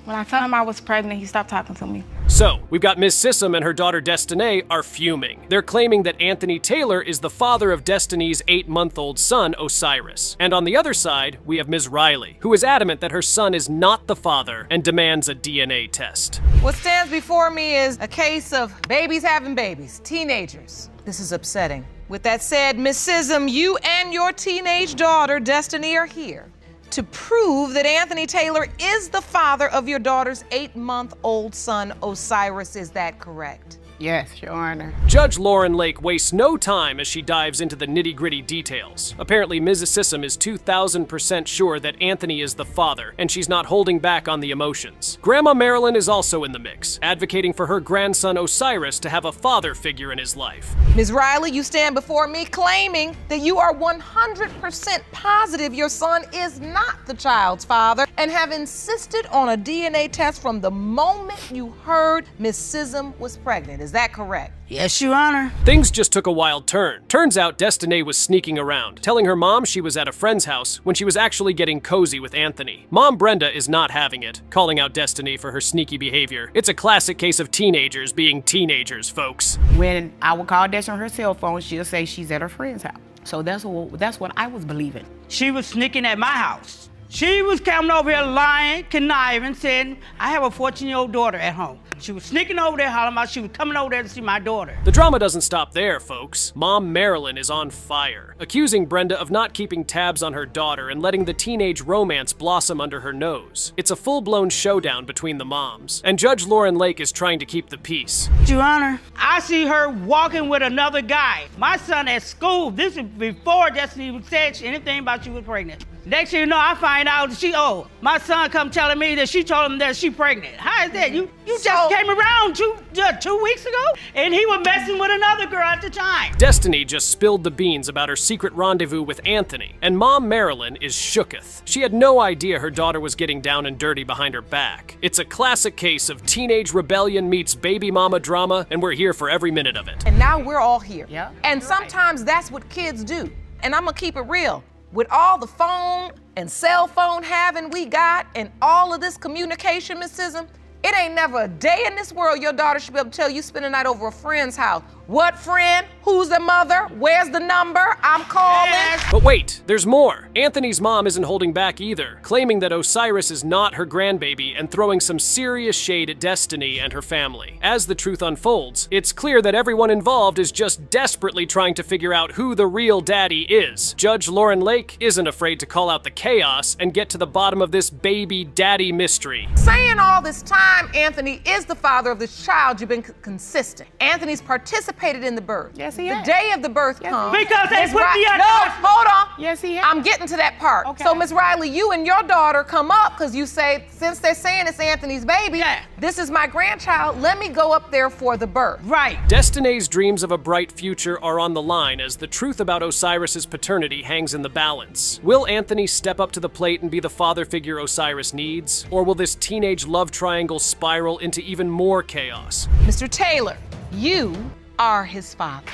When I told him I was pregnant, he stopped talking to me. So, we've got Ms. Sissom and her daughter Destiny are fuming. They're claiming that Anthony Taylor is the father of Destiny's 8-month-old son, Osiris. And on the other side, we have Ms. Riley, who is adamant that her son is not the father and demands a DNA test. What stands before me is a case of babies having babies, teenagers. This is upsetting. With that said, Ms. Sissom, you and your teenage daughter, Destiny, are here to prove that Anthony Taylor is the father of your daughter's 8-month-old son, Osiris. Is that correct? Yes, Your Honor. Judge Lauren Lake wastes no time as she dives into the nitty-gritty details. Apparently, Mrs. Sissom is 2,000% sure that Anthony is the father, and she's not holding back on the emotions. Grandma Marilyn is also in the mix, advocating for her grandson Osiris to have a father figure in his life. Ms. Riley, you stand before me claiming that you are 100% positive your son is not the child's father and have insisted on a DNA test from the moment you heard Ms. Sissom was pregnant. Is that correct? Yes, Your Honor. Things just took a wild turn. Turns out Destiny was sneaking around, telling her mom she was at a friend's house when she was actually getting cozy with Anthony. Mom Brenda is not having it, calling out Destiny for her sneaky behavior. It's a classic case of teenagers being teenagers, folks. When I would call Destiny on her cell phone, she'll say she's at her friend's house. So that's what I was believing. She was sneaking at my house. She was coming over here lying, conniving, saying, I have a 14-year-old daughter at home. She was sneaking over there, hollering about she was coming over there to see my daughter. The drama doesn't stop there, folks. Mom Marilyn is on fire, accusing Brenda of not keeping tabs on her daughter and letting the teenage romance blossom under her nose. It's a full-blown showdown between the moms, and Judge Lauren Lake is trying to keep the peace. Your Honor, I see her walking with another guy. My son at school, this is before Destiny said anything about she was pregnant. Next thing you know, I find out that my son come telling me that she told him that she pregnant. How is that? You just came around 2 weeks ago, and he was messing with another girl at the time. Destiny just spilled the beans about her secret rendezvous with Anthony, and Mom Marilyn is shooketh. She had no idea her daughter was getting down and dirty behind her back. It's a classic case of teenage rebellion meets baby mama drama, and we're here for every minute of it. And now we're all here. Yeah. And sometimes that's what kids do. And I'm gonna keep it real. With all the phone and cell phone having we got and all of this communication, Miss Sissom, it ain't never a day in this world your daughter should be able to tell you spend a night over a friend's house. What friend? Who's the mother? Where's the number? I'm calling. Yes. But wait, there's more. Anthony's mom isn't holding back either, claiming that Osiris is not her grandbaby and throwing some serious shade at Destiny and her family. As the truth unfolds, it's clear that everyone involved is just desperately trying to figure out who the real daddy is. Judge Lauren Lake isn't afraid to call out the chaos and get to the bottom of this baby daddy mystery. Saying all this time time Anthony is the father of this child, you've been consistent. Anthony's participated in the birth. Yes, he has. The day of the birth comes. Because they put me on. No, hold on. Yes, he has. I'm getting to that part. Okay. So, Ms. Riley, you and your daughter come up because you say, since they're saying it's Anthony's baby, this is my grandchild, let me go up there for the birth. Right. Destiny's dreams of a bright future are on the line as the truth about Osiris's paternity hangs in the balance. Will Anthony step up to the plate and be the father figure Osiris needs? Or will this teenage love triangle spiral into even more chaos? Mr. Taylor, you are his father.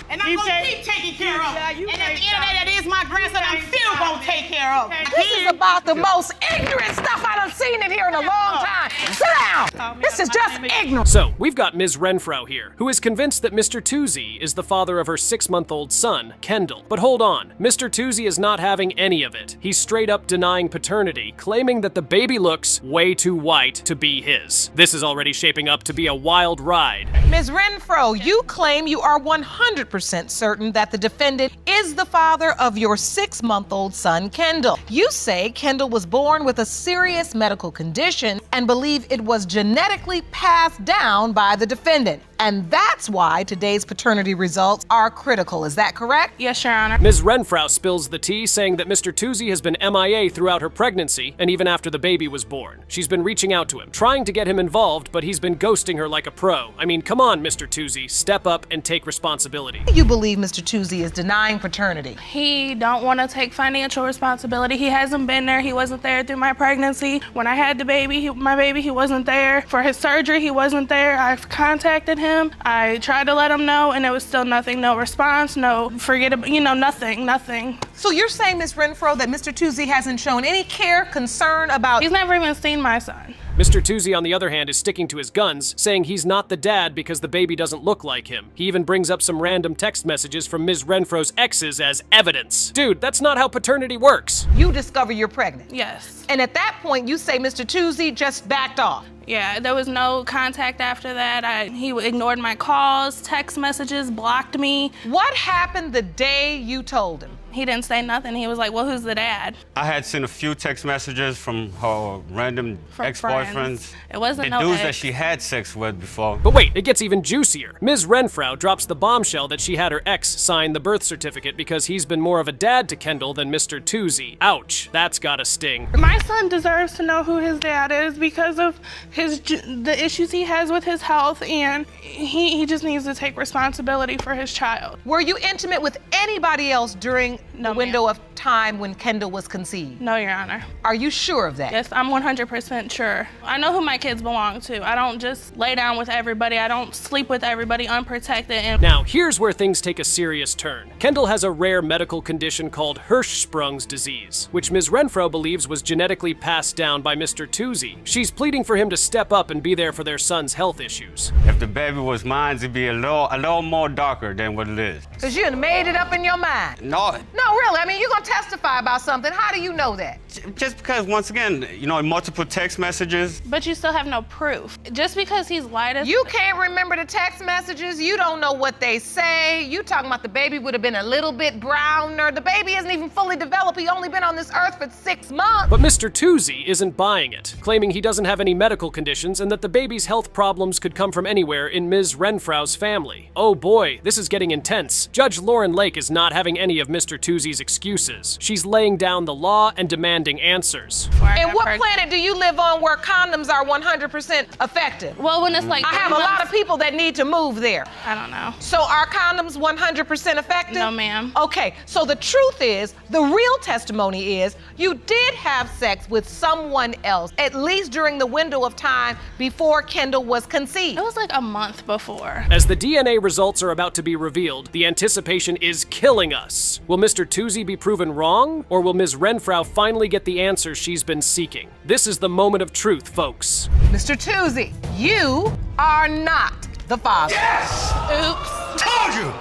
And I'm gonna keep taking care of him. And at the end of the day, that is my grandson. I'm still gonna take care of him. This is about the most ignorant stuff I done seen in here in a long time. Sit down. This is just ignorant. So, we've got Ms. Renfro here, who is convinced that Mr. Toozy is the father of her 6-month-old son, Kendall. But hold on, Mr. Toozy is not having any of it. He's straight up denying paternity, claiming that the baby looks way too white to be his. This is already shaping up to be a wild ride. Ms. Renfro, you claim you are 100% certain that the defendant is the father of your 6-month-old son, Kendall. You say Kendall was born with a serious medical condition and believe it was genetically passed down by the defendant. And that's why today's paternity results are critical. Is that correct? Yes, Your Honor. Ms. Renfro spills the tea, saying that Mr. Toozy has been MIA throughout her pregnancy and even after the baby was born. She's been reaching out to him, trying to get him involved, but he's been ghosting her like a pro. I mean, come on, Mr. Toozy, step up and take responsibility. You believe Mr. Toozy is denying paternity? He don't want to take financial responsibility. He hasn't been there. He wasn't there through my pregnancy. When I had the baby, my baby, he wasn't there. For his surgery, he wasn't there. I've contacted him. I tried to let him know, and it was still nothing. No response, no forget about, nothing. So you're saying, Ms. Renfro, that Mr. Toozy hasn't shown any care, concern about... He's never even seen my son. Mr. Toozy, on the other hand, is sticking to his guns, saying he's not the dad because the baby doesn't look like him. He even brings up some random text messages from Ms. Renfro's exes as evidence. Dude, that's not how paternity works. You discover you're pregnant. Yes. And at that point, you say Mr. Toozy just backed off. Yeah, there was no contact after that. He ignored my calls, text messages, blocked me. What happened the day you told him? He didn't say nothing. He was like, well, who's the dad? I had sent a few text messages from her random ex-boyfriends. It wasn't the no dudes ex. that she had sex with before. But wait, it gets even juicier. Ms. Renfro drops the bombshell that she had her ex sign the birth certificate because he's been more of a dad to Kendall than Mr. Toozy. Ouch, that's gotta sting. My son deserves to know who his dad is because of the issues he has with his health, and he just needs to take responsibility for his child. Were you intimate with anybody else during the window of time when Kendall was conceived? No, Your Honor. Are you sure of that? Yes, I'm 100% sure. I know who my kids belong to. I don't just lay down with everybody. I don't sleep with everybody unprotected. Now, here's where things take a serious turn. Kendall has a rare medical condition called Hirschsprung's disease, which Ms. Renfro believes was genetically passed down by Mr. Toozy. She's pleading for him to step up and be there for their son's health issues. If the baby was mine, it'd be a little more darker than what it is. Because you done made it up in your mind. No, really. I mean, you're going to testify about something. How do you know that? Just because, once again, multiple text messages. But you still have no proof. Just because he's lied. You can't remember the text messages. You don't know what they say. You talking about the baby would have been a little bit browner. The baby isn't even fully developed. He only been on this earth for 6 months. But Mr. Toozy isn't buying it, claiming he doesn't have any medical conditions and that the baby's health problems could come from anywhere in Ms. Renfro's family. Oh boy, this is getting intense. Judge Lauren Lake is not having any of Mr. Toozy's excuses. She's laying down the law and demanding answers. And what planet do you live on where condoms are 100% effective? Well, when it's like I have a lot of people that need to move there. I don't know. So are condoms 100% effective? No, ma'am. Okay, so the truth is, the real testimony is, you did have sex with someone else, at least during the window of time before Kendall was conceived. It was like a month before. As the DNA results are about to be revealed, the anticipation is killing us. Will Mr. Toozy be proven wrong, or will Ms. Renfro finally get the answers she's been seeking? This is the moment of truth, folks. Mr. Toozy, you are not the father. Yes! Oops. Told you!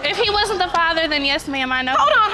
If he wasn't the father, then yes, ma'am, I know. Hold on.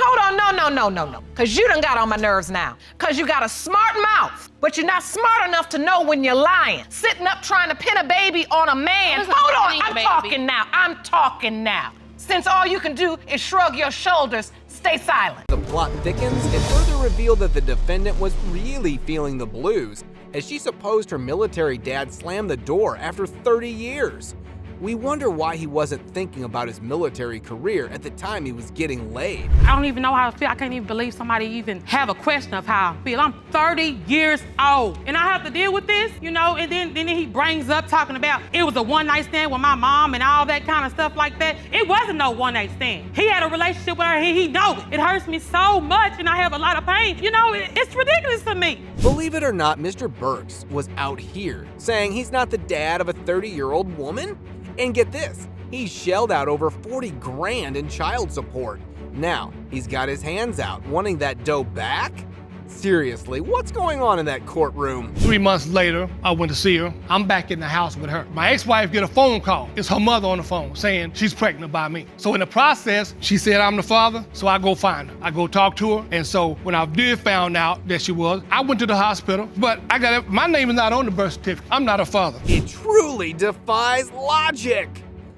No. Because you done got on my nerves now. Because you got a smart mouth, but you're not smart enough to know when you're lying. Sitting up trying to pin a baby on a man. Hold on, I'm talking now. Since all you can do is shrug your shoulders, stay silent. The plot thickens and further revealed that the defendant was really feeling the blues, as she supposed her military dad slammed the door after 30 years. We wonder why he wasn't thinking about his military career at the time he was getting laid. I don't even know how to feel. I can't even believe somebody even have a question of how I feel. I'm 30 years old and I have to deal with this, you know, and then he brings up talking about it was a one-night stand with my mom and all that kind of stuff like that. It wasn't no one-night stand. He had a relationship with her and he knows it. It hurts me so much and I have a lot of pain. You know, it's ridiculous to me. Believe it or not, Mr. Burks was out here saying he's not the dad of a 30-year-old woman. And get this, he shelled out over 40 grand in child support. Now, he's got his hands out, wanting that dough back? Seriously, what's going on in that courtroom? 3 months later, I went to see her. I'm back in the house with her. My ex-wife get a phone call. It's her mother on the phone saying she's pregnant by me. So in the process, she said I'm the father, so I go find her. I go talk to her, and so when I did found out that she was, I went to the hospital, but my name is not on the birth certificate. I'm not her father. It truly defies logic.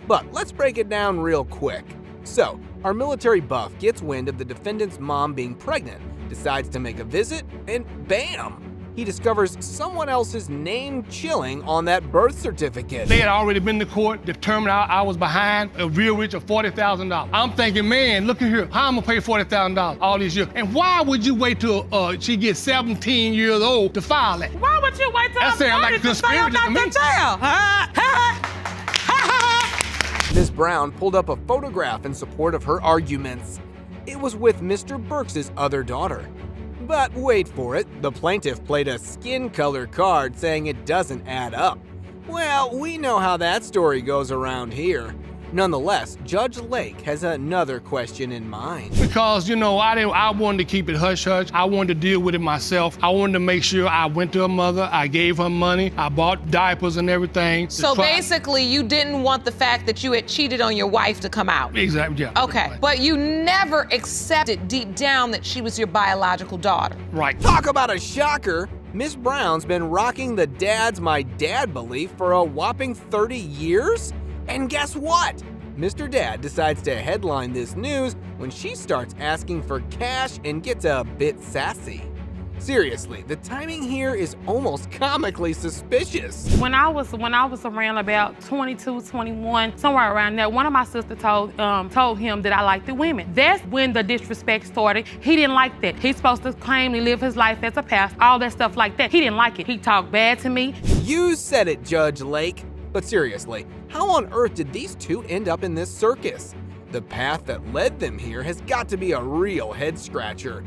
But let's break it down real quick. So, our military buff gets wind of the defendant's mom being pregnant, decides to make a visit, and bam! He discovers someone else's name chilling on that birth certificate. They had already been to court, determined I was behind a real rich of $40,000. I'm thinking, man, look at here, how am I gonna pay $40,000 all these years? And why would you wait till she gets 17 years old to file it? Why would you wait till that sounds like a conspiracy to me. Ms. Brown pulled up a photograph in support of her arguments. It was with Mr. Burks' other daughter. But wait for it, the plaintiff played a skin color card saying it doesn't add up. Well, we know how that story goes around here. Nonetheless, Judge Lake has another question in mind. Because, you know, I wanted to keep it hush-hush. I wanted to deal with it myself. I wanted to make sure I went to her mother, I gave her money, I bought diapers and everything. So basically, you didn't want the fact that you had cheated on your wife to come out? Exactly, yeah. Okay, but you never accepted deep down that she was your biological daughter. Right. Talk about a shocker. Miss Brown's been rocking the dad's my dad belief for a whopping 30 years? And guess what? Mr. Dad decides to headline this news when she starts asking for cash and gets a bit sassy. Seriously, the timing here is almost comically suspicious. When I was around about 22, 21, somewhere around there, one of my sisters told him that I liked the women. That's when the disrespect started. He didn't like that. He's supposed to claim to live his life as a pastor, all that stuff like that. He didn't like it. He talked bad to me. You said it, Judge Lake. But seriously, how on earth did these two end up in this circus? The path that led them here has got to be a real head-scratcher.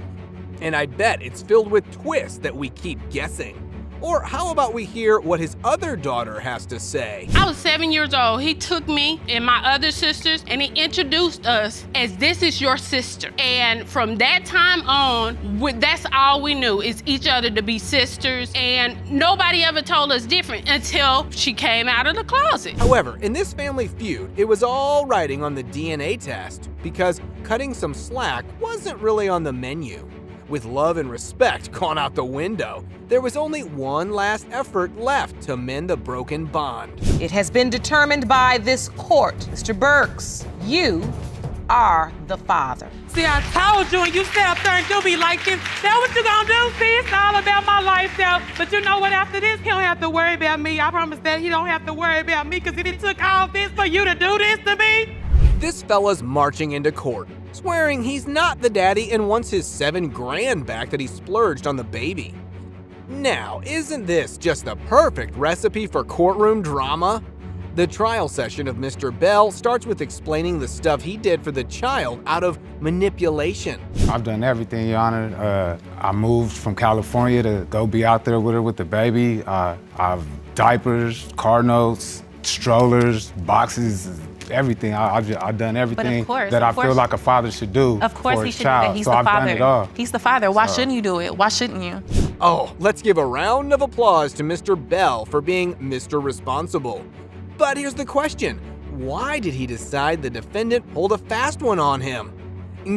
And I bet it's filled with twists that we keep guessing. Or how about we hear what his other daughter has to say? I was 7 years old. He took me and my other sisters and he introduced us as this is your sister. And from that time on, that's all we knew is each other to be sisters. And nobody ever told us different until she came out of the closet. However, in this family feud, it was all riding on the DNA test because cutting some slack wasn't really on the menu. With love and respect gone out the window, there was only one last effort left to mend the broken bond. It has been determined by this court, Mr. Burks, you are the father. See, I told you, and you sat up there and do me like this. That's what you gonna do? See, it's all about my life now. But you know what, after this, he don't have to worry about me. I promise that he don't have to worry about me, because if it took all this for you to do this to me. This fella's marching into court, swearing he's not the daddy and wants his $7 grand back that he splurged on the baby. Now, isn't this just the perfect recipe for courtroom drama? The trial session of Mr. Bell starts with explaining the stuff he did for the child out of manipulation. I've done everything, Your Honor. I moved from California to go be out there with her with the baby. I've diapers, car notes, strollers, boxes, everything. I've done everything that I feel like a father should do. Of course for he his should child. do that. He's so the I've father. done it all. He's the father. Why shouldn't you do it? Why shouldn't you? Oh, let's give a round of applause to Mr. Bell for being Mr. Responsible. But here's the question. Why did he decide the defendant pulled a fast one on him?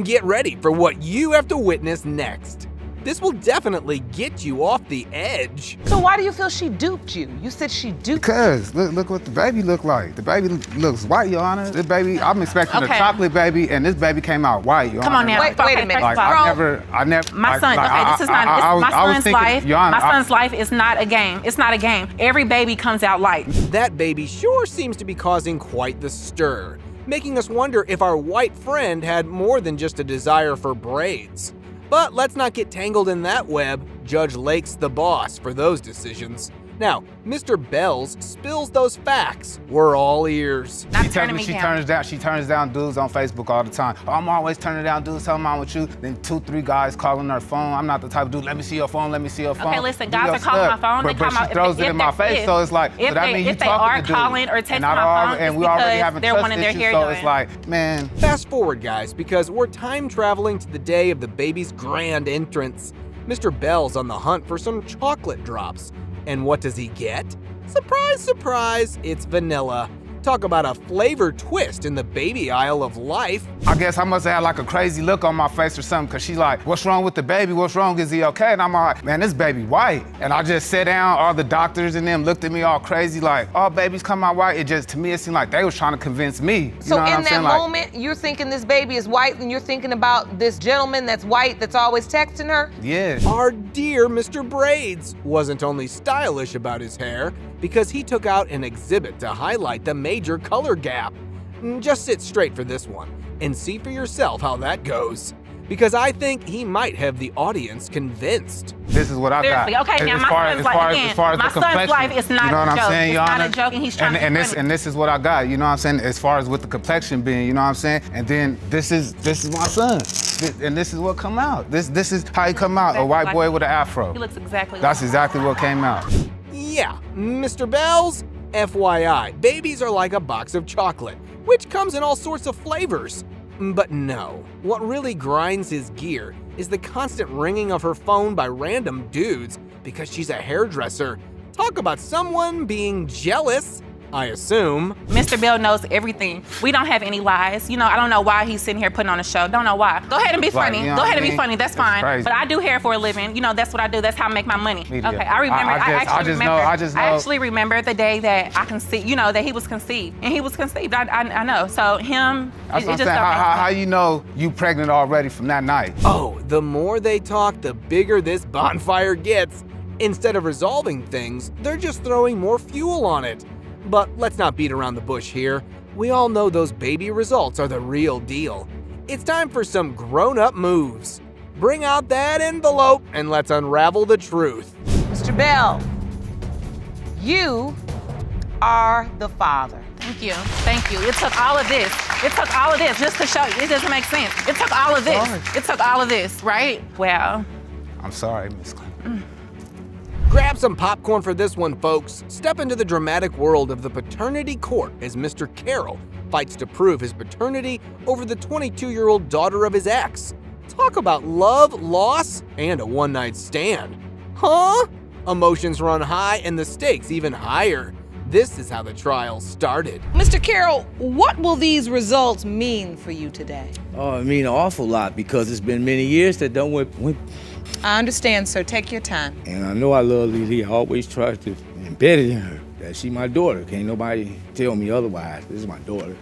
Get ready for what you have to witness next. This will definitely get you off the edge. So why do you feel she duped you? You said she duped you. Because look what the baby looked like. The baby looks white, Your Honor. This baby, I'm expecting a chocolate baby, and this baby came out white, Your Honor. Come on now. Wait a minute. Like, I never. My son, okay, this is not, my son's life. My son's life is not a game. It's not a game. Every baby comes out light. That baby sure seems to be causing quite the stir, making us wonder if our white friend had more than just a desire for braids. But let's not get tangled in that web. Judge Lake's the boss for those decisions. Now, Mr. Bells spills those facts. We're all ears. She tells me she turns down dudes on Facebook all the time. Oh, I'm always turning down dudes, tell them I'm with you. Then 2-3 guys calling her phone. I'm not the type of dude, let me see your phone, let me see your phone. Okay, listen, guys are calling my phone. But she throws it in my face, so it's like, so that means you talking to dudes. If they are calling or texting my phone, and we already having they're trust wanting their issues, hair so doing. it's like, man. Fast forward, guys, because we're time traveling to the day of the baby's grand entrance. Mr. Bell's on the hunt for some chocolate drops. And what does he get? Surprise, surprise, it's vanilla. Talk about a flavor twist in the baby aisle of life. I guess I must have had like a crazy look on my face or something, because she's like, what's wrong with the baby? What's wrong? Is he okay? And I'm like, man, this baby white. And I just sat down, all the doctors and them looked at me all crazy like, oh, babies come out white. It just, to me, it seemed like they was trying to convince me. So in that moment, you're thinking this baby is white and you're thinking about this gentleman that's white that's always texting her? Yeah. Our dear Mr. Braids wasn't only stylish about his hair, because he took out an exhibit to highlight the major color gap. Just sit straight for this one and see for yourself how that goes, because I think he might have the audience convinced. This is what I got. Seriously, okay, now my son's life, again, my son's life is not you know what a I'm joke. saying, It's Your not Honor? a joke, and he's trying to be funny. And this is what I got, you know what I'm saying, as far as with the complexion being, you know what I'm saying? And then this is my son. And this is what come out. This is how he come out, a white boy with an afro. He looks exactly like That's exactly what came out. Yeah, Mr. Bells, FYI, babies are like a box of chocolate, which comes in all sorts of flavors. But no, what really grinds his gear is the constant ringing of her phone by random dudes because she's a hairdresser. Talk about someone being jealous, I assume. Mr. Bell knows everything. We don't have any lies. You know, I don't know why he's sitting here putting on a show. Don't know why. Go ahead and be funny. You know Go ahead what and I be mean? funny. That's It's fine. crazy. But I do hair for a living. You know, that's what I do. That's how I make my money. Media. Okay, I remember. I just know. I actually remember the day that I conceived. You know, that he was conceived, and he was conceived. I know. So him. That's what I'm saying. How you know you pregnant already from that night? Oh, the more they talk, the bigger this bonfire gets. Instead of resolving things, they're just throwing more fuel on it. But let's not beat around the bush here. We all know those baby results are the real deal. It's time for some grown-up moves. Bring out that envelope and let's unravel the truth. Mr. Bell, you are the father. Thank you. Thank you. It took all of this. It took all of this just to show you. It doesn't make sense. It took all of this. It took all of this, right? Well. I'm sorry, Miss Clinton. Grab some popcorn for this one, folks. Step into the dramatic world of the paternity court as Mr. Carroll fights to prove his paternity over the 22-year-old daughter of his ex. Talk about love, loss, and a one-night stand. Huh? Emotions run high and the stakes even higher. This is how the trial started. Mr. Carroll, what will these results mean for you today? Oh, it mean an awful lot because it's been many years that done went. I understand, sir. Take your time. And I know I love Lily. I always try to embed it in her that she my daughter. Can't nobody tell me otherwise. This is my daughter.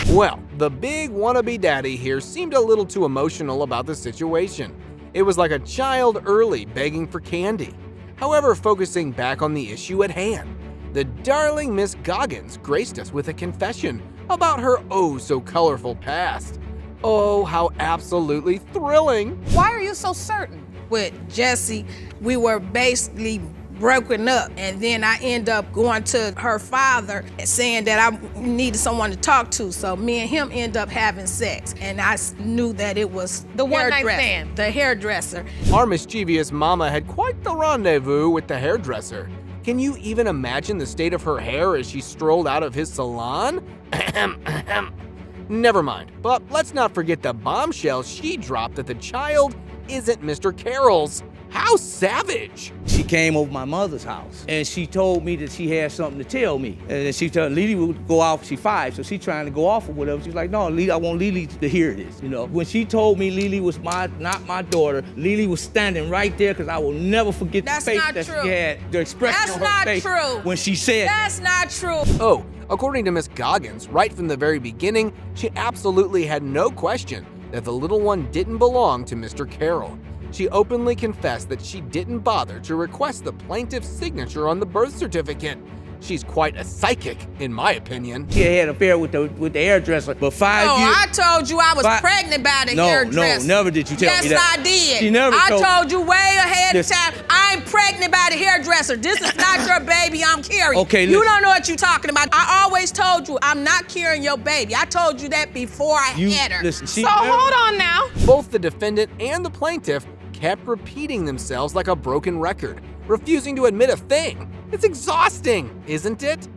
Well, the big wannabe daddy here seemed a little too emotional about the situation. It was like a child early begging for candy. However, focusing back on the issue at hand, the darling Miss Goggins graced us with a confession about her oh-so-colorful past. Oh, how absolutely thrilling. Why are you so certain? With Jesse, we were basically broken up, and then I end up going to her father and saying that I needed someone to talk to, so me and him end up having sex, and I knew that it was the one-night stand. The hairdresser. Our mischievous mama had quite the rendezvous with the hairdresser. Can you even imagine the state of her hair as she strolled out of his salon? Never mind, but let's not forget the bombshell she dropped that the child isn't Mr. Carroll's. How savage! She came over my mother's house and she told me that she had something to tell me. And then she told Lily would go off, she's 5, so she's trying to go off or whatever. She's like, no, Lily, I want Lily to hear this, you know. When she told me Lily was not my daughter, Lily was standing right there because I will never forget the face that she had, the expression on her face when she said That's not true. Oh, according to Miss Goggins, right from the very beginning, she absolutely had no question that the little one didn't belong to Mr. Carroll. She openly confessed that she didn't bother to request the plaintiff's signature on the birth certificate. She's quite a psychic, in my opinion. She had an affair with the hairdresser, but 5 years. Oh, I told you I was pregnant by the hairdresser. No, never did you tell me that. Yes, I did. She never I told you way ahead of time. I'm pregnant by the hairdresser. This is not your baby I'm carrying. Okay, you listen. don't know what you're talking about. I always told you I'm not carrying your baby. I told you that before I had her. Listen, So hold on now. Both the defendant and the plaintiff kept repeating themselves like a broken record, refusing to admit a thing. It's exhausting, isn't it?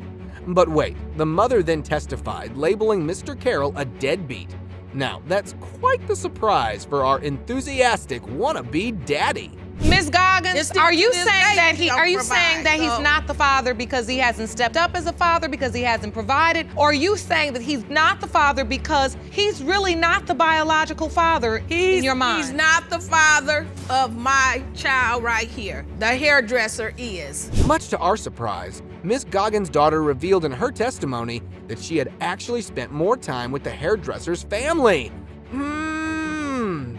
But wait, the mother then testified, labeling Mr. Carroll a deadbeat. Now, that's quite the surprise for our enthusiastic wannabe daddy. Miss Goggins, Are you saying that he's not the father because he hasn't stepped up as a father, because he hasn't provided? Or are you saying that he's not the father because he's really not the biological father in your mind? He's not the father of my child right here. The hairdresser is. Much to our surprise, Miss Goggins' daughter revealed in her testimony that she had actually spent more time with the hairdresser's family.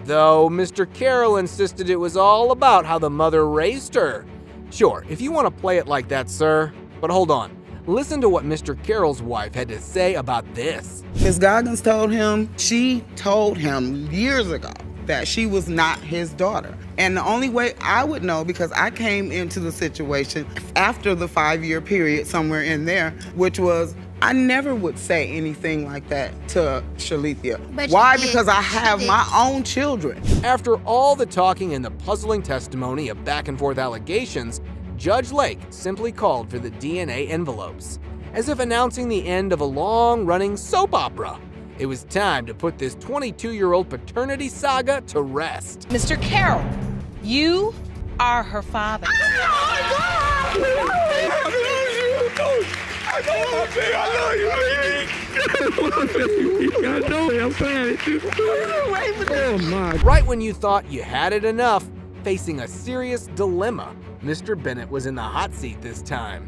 Though Mr. Carroll insisted it was all about how the mother raised her. Sure, if you want to play it like that, sir. But hold on. Listen to what Mr. Carroll's wife had to say about this. Ms. Goggins she told him years ago that she was not his daughter. And the only way I would know, because I came into the situation after the 5-year period, somewhere in there, which was I never would say anything like that to Shalithia. Why? Because I have my own children. After all the talking and the puzzling testimony of back and forth allegations, Judge Lake simply called for the DNA envelopes, as if announcing the end of a long-running soap opera. It was time to put this 22-year-old paternity saga to rest. Mr. Carroll, you are her father. Right when you thought you had it enough, facing a serious dilemma, Mr. Bennett was in the hot seat this time.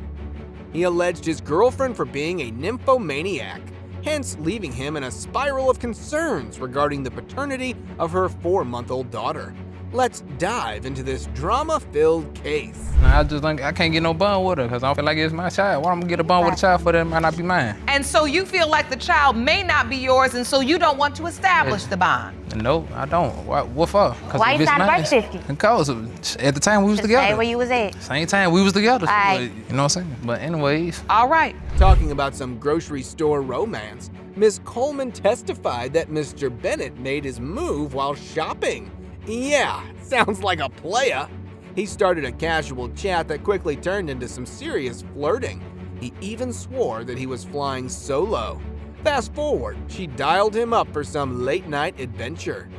He alleged his girlfriend for being a nymphomaniac, hence leaving him in a spiral of concerns regarding the paternity of her 4-month-old daughter. Let's dive into this drama-filled case. I just think I can't get no bond with her because I don't feel like it's my child. Why am I gonna get a bond with a child for that might not be mine? And so you feel like the child may not be yours, and so you don't want to establish the bond. No, I don't. What for? Why you signed a birth certificate? Because at the time we was together. Stay where you was at. Same time we was together. Right. You know what I'm saying? But anyways. All right. Talking about some grocery store romance, Ms. Coleman testified that Mr. Bennett made his move while shopping. Yeah, sounds like a playa. He started a casual chat that quickly turned into some serious flirting. He even swore that he was flying solo. Fast forward, she dialed him up for some late-night adventure.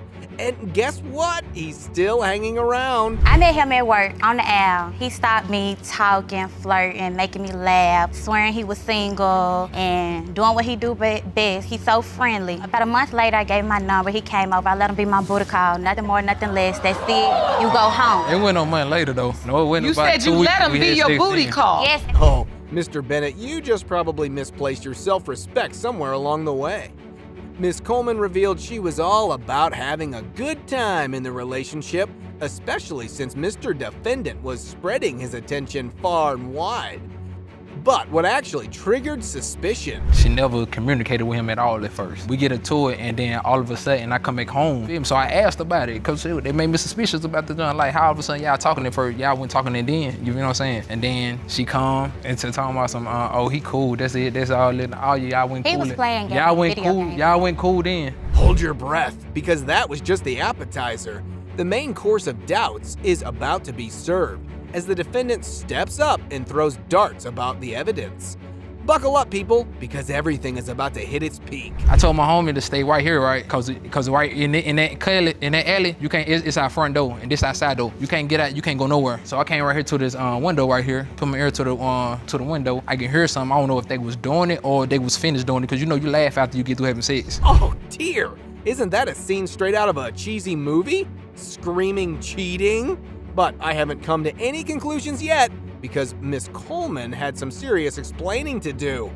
And guess what? He's still hanging around. I met him at work on the aisle. He stopped me talking, flirting, making me laugh, swearing he was single and doing what he do best. He's so friendly. About a month later, I gave him my number. He came over. I let him be my booty call. Nothing more, nothing less. That's it. You go home. It wasn't no month later, though. No, it wasn't You about said 2 you weeks. let him We be had your 16. booty call. Yes. Oh, Mr. Bennett, you just probably misplaced your self-respect somewhere along the way. Ms. Coleman revealed she was all about having a good time in the relationship, especially since Mr. Defendant was spreading his attention far and wide. But what actually triggered suspicion? She never communicated with him at all at first. We get into it, and then all of a sudden I come back home. So I asked about it because it made me suspicious about the done. Like how all of a sudden y'all talking at first, y'all went talking and then, you know what I'm saying? And then she come and talking about some, oh he cool, that's it, that's all. Oh y'all went cool. He was playing Y'all went video cool. games. Y'all went cool then. Hold your breath, because that was just the appetizer. The main course of doubts is about to be served as the defendant steps up and throws darts about the evidence. Buckle up, people, because everything is about to hit its peak. I told my homie to stay right here, right? Cause right in that alley, you can't. It's our front door, and this outside door. You can't get out. You can't go nowhere. So I came right here to this window right here. Put my ear to the window. I can hear something. I don't know if they was doing it or they was finished doing it. Cause you know you laugh after you get through having sex. Oh dear, isn't that a scene straight out of a cheesy movie? Screaming cheating? But I haven't come to any conclusions yet, because Miss Coleman had some serious explaining to do.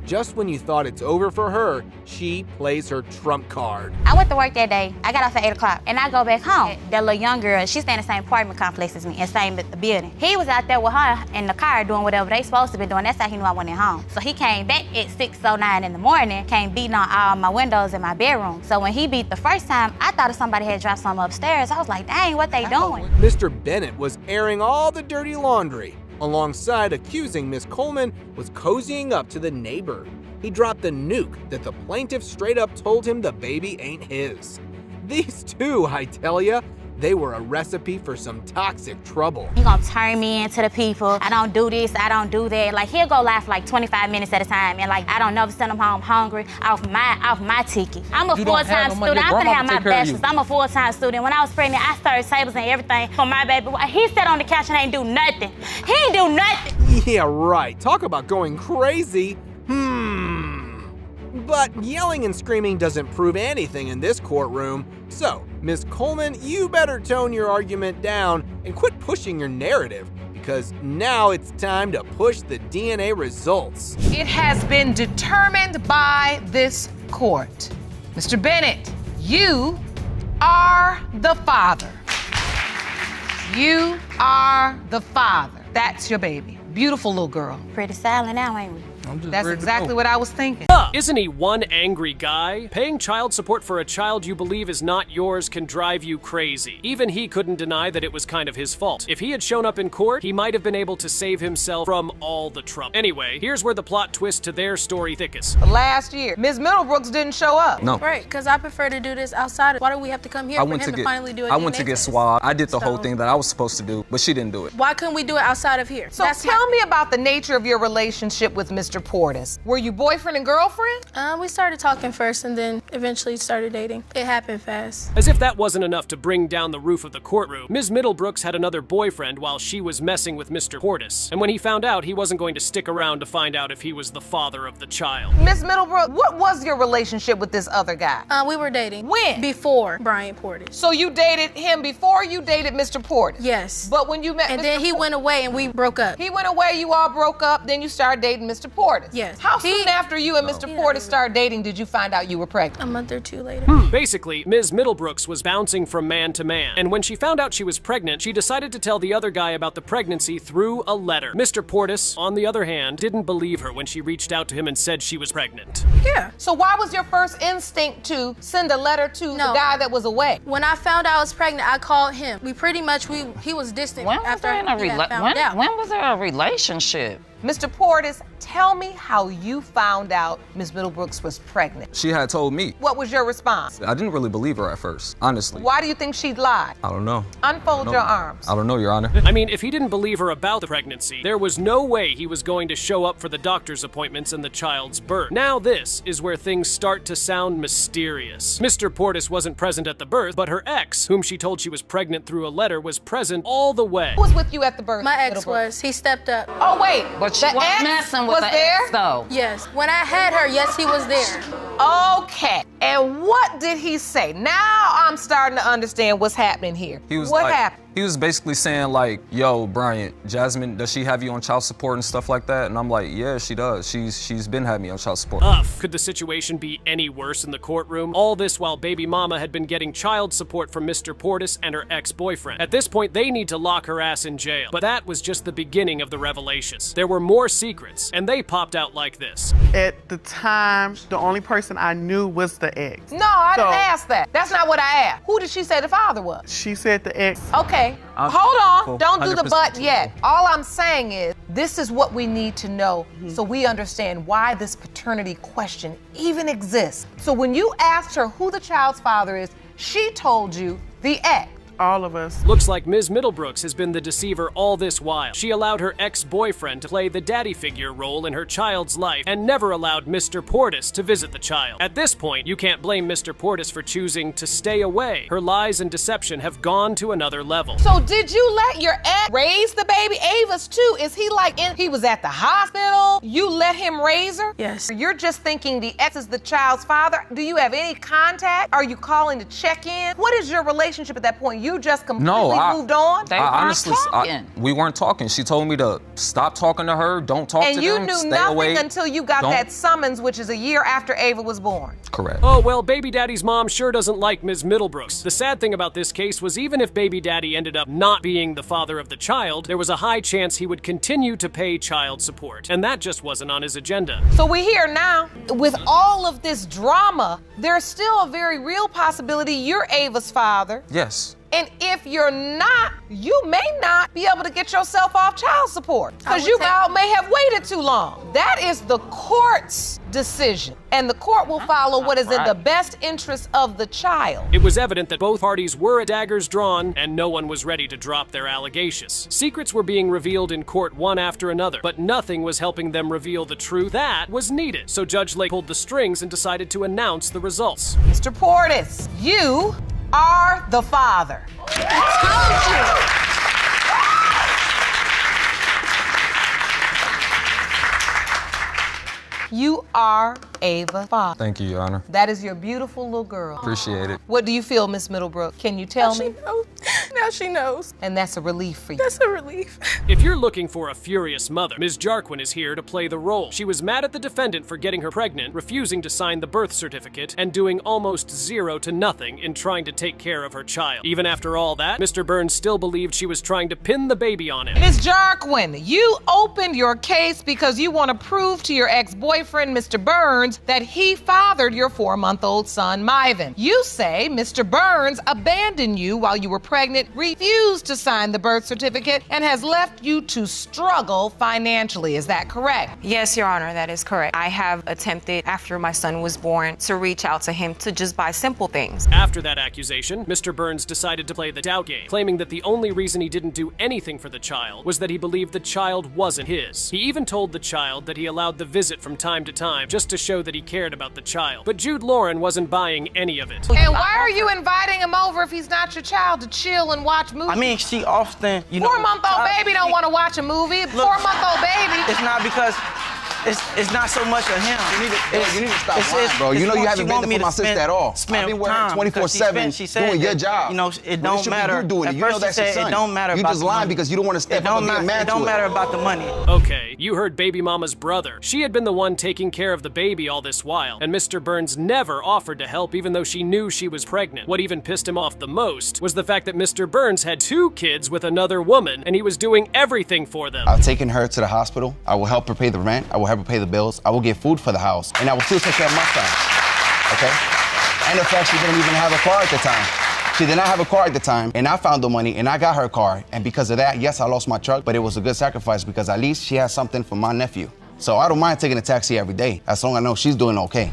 Just when you thought it's over for her, she plays her trump card. I went to work that day. I got off at 8 o'clock, and I go back home. That little young girl, she stay in the same apartment complex as me, in the same building. He was out there with her in the car doing whatever they supposed to be doing. That's how he knew I wasn't at home. So he came back at 6:09 in the morning, came beating on all my windows in my bedroom. So when he beat the first time, I thought somebody had dropped something upstairs. I was like, dang, what they doing? Mr. Bennett was airing all the dirty laundry. Alongside accusing Miss Coleman was cozying up to the neighbor. He dropped the nuke that the plaintiff straight up told him the baby ain't his. These two, I tell ya, they were a recipe for some toxic trouble. He gonna turn me into the people. I don't do this, I don't do that. Like, he'll go live for like 25 minutes at a time, and like, I don't never send him home hungry off my ticket. I'm a full-time student. I'm gonna have my bachelor's. I'm a full-time student. When I was pregnant, I started tables and everything for my baby. He sat on the couch and ain't do nothing. He ain't do nothing. Yeah, right. Talk about going crazy. But yelling and screaming doesn't prove anything in this courtroom. So, Miss Coleman, you better tone your argument down and quit pushing your narrative, because now it's time to push the DNA results. It has been determined by this court. Mr. Bennett, you are the father. You are the father. That's your baby. Beautiful little girl. Pretty silent now, ain't we? That's exactly what I was thinking. Isn't he one angry guy? Paying child support for a child you believe is not yours can drive you crazy. Even he couldn't deny that it was kind of his fault. If he had shown up in court, he might have been able to save himself from all the trouble. Anyway, here's where the plot twist to their story thickest. Last year, Ms. Middlebrooks didn't show up. No. Right, because I prefer to do this outside. Why do we have to come here for him to finally do it? I went to get swabbed. I did the whole thing that I was supposed to do, but she didn't do it. Why couldn't we do it outside of here? So tell me about the nature of your relationship with Mr. Portis. Were you boyfriend and girlfriend? We started talking first and then eventually started dating. It happened fast. As if that wasn't enough to bring down the roof of the courtroom, Ms. Middlebrooks had another boyfriend while she was messing with Mr. Portis. And when he found out, he wasn't going to stick around to find out if he was the father of the child. Ms. Middlebrooks, what was your relationship with this other guy? We were dating. When? Before Brian Portis. So you dated him before you dated Mr. Portis? Yes. But when you met and then he went away and we broke up. He went away, you all broke up, then you started dating Mr. Portis? Yes. How soon after you and Mr. Portis started dating did you find out you were pregnant? A month or two later. Basically, Ms. Middlebrooks was bouncing from man to man, and when she found out she was pregnant, she decided to tell the other guy about the pregnancy through a letter. Mr. Portis, on the other hand, didn't believe her when she reached out to him and said she was pregnant. Yeah. So why was your first instinct to send a letter to the guy that was away? When I found out I was pregnant, I called him. He was distant after I found out. When was there a relationship? Mr. Portis, tell me how you found out Ms. Middlebrooks was pregnant. She had told me. What was your response? I didn't really believe her at first, honestly. Why do you think she'd lied? I don't know. Unfold your arms. I don't know, Your Honor. I mean, if he didn't believe her about the pregnancy, there was no way he was going to show up for the doctor's appointments and the child's birth. Now this is where things start to sound mysterious. Mr. Portis wasn't present at the birth, but her ex, whom she told she was pregnant through a letter, was present all the way. Who was with you at the birth? My ex was. He stepped up. Oh, wait. But she wasn't messing with the ex, though. Yes. When I had her, yes, he was there. Okay. And what did he say? Now I'm starting to understand what's happening here. What happened? He was basically saying like, yo, Brian, Jasmine, does she have you on child support and stuff like that? And I'm like, yeah, she does. She's been having me on child support. Could the situation be any worse in the courtroom? All this while baby mama had been getting child support from Mr. Portis and her ex-boyfriend. At this point, they need to lock her ass in jail. But that was just the beginning of the revelations. There were more secrets, and they popped out like this. At the time, the only person I knew was the ex. No, I didn't ask that. That's not what I asked. Who did she say the father was? She said the ex. Okay. Hold on. Don't do the but yet. All I'm saying is, this is what we need to know so we understand why this paternity question even exists. So when you asked her who the child's father is, she told you the ex. all of us. Looks like Ms. Middlebrooks has been the deceiver all this while. She allowed her ex-boyfriend to play the daddy figure role in her child's life and never allowed Mr. Portis to visit the child. At this point, you can't blame Mr. Portis for choosing to stay away. Her lies and deception have gone to another level. So did you let your ex raise the baby? Ava's too. Is he like he was at the hospital? You let him raise her? Yes. You're just thinking the ex is the child's father? Do you have any contact? Are you calling to check in? What is your relationship at that point? You just completely moved on? Honestly, we weren't talking. She told me to stop talking to her, don't talk to them, and you knew stay nothing away. until you got that summons, which is a year after Ava was born. Correct. Oh, well, baby daddy's mom sure doesn't like Ms. Middlebrooks. The sad thing about this case was even if baby daddy ended up not being the father of the child, there was a high chance he would continue to pay child support. And that just wasn't on his agenda. So we here now, with all of this drama, there's still a very real possibility you're Ava's father. Yes. And if you're not, you may not be able to get yourself off child support because you may have waited too long. That is the court's decision. And the court will follow what is in the best interest of the child. It was evident that both parties were at daggers drawn and no one was ready to drop their allegations. Secrets were being revealed in court one after another, but nothing was helping them reveal the truth that was needed. So Judge Lake pulled the strings and decided to announce the results. Mr. Portis, you are the father. You are Ava's father. Thank you, Your Honor. That is your beautiful little girl. Appreciate it. What do you feel, Miss Middlebrook? Can you tell me? Now she knows. And that's a relief for you. That's a relief. If you're looking for a furious mother, Ms. Jarquin is here to play the role. She was mad at the defendant for getting her pregnant, refusing to sign the birth certificate, and doing almost 0 to nothing in trying to take care of her child. Even after all that, Mr. Burns still believed she was trying to pin the baby on him. Ms. Jarquin, you opened your case because you want to prove to your ex-boyfriend, Mr. Burns, that he fathered your 4-month-old son, Myvan. You say Mr. Burns abandoned you while you were pregnant, refused to sign the birth certificate, and has left you to struggle financially. Is that correct? Yes, Your Honor, that is correct. I have attempted, after my son was born, to reach out to him to just buy simple things. After that accusation, Mr. Burns decided to play the doubt game, claiming that the only reason he didn't do anything for the child was that he believed the child wasn't his. He even told the child that he allowed the visit from time to time just to show that he cared about the child. But Jude Lauren wasn't buying any of it. And why are you inviting him over if he's not your child to chill and watch movies? I mean, she often, you know. 4-month-old baby don't want to watch a movie. 4-month-old baby. It's not because it's not so much of him. You need to stop lying, bro. You know you haven't been there for my sister at all. I've been with her 24/7 doing your job. You know, it don't matter. You're doing it. You know that's your son. It don't matter you about just the lying money. because you don't want to step up and be a man to it. It don't matter about the money. Okay, you heard baby mama's brother. She had been the one taking care of the baby all this while, and Mr. Burns never offered to help even though she knew she was pregnant. What even pissed him off the most was the fact that Mr. Burns had 2 kids with another woman, and he was doing everything for them. I've taken her to the hospital. I will help her pay the rent. I will help her pay the bills. I will get food for the house, and I will still take care of my son, okay? And the fact she didn't even have a car at the time. She did not have a car at the time, and I found the money, and I got her car, and because of that, yes, I lost my truck, but it was a good sacrifice because at least she has something for my nephew. So I don't mind taking a taxi every day, as long as I know she's doing okay.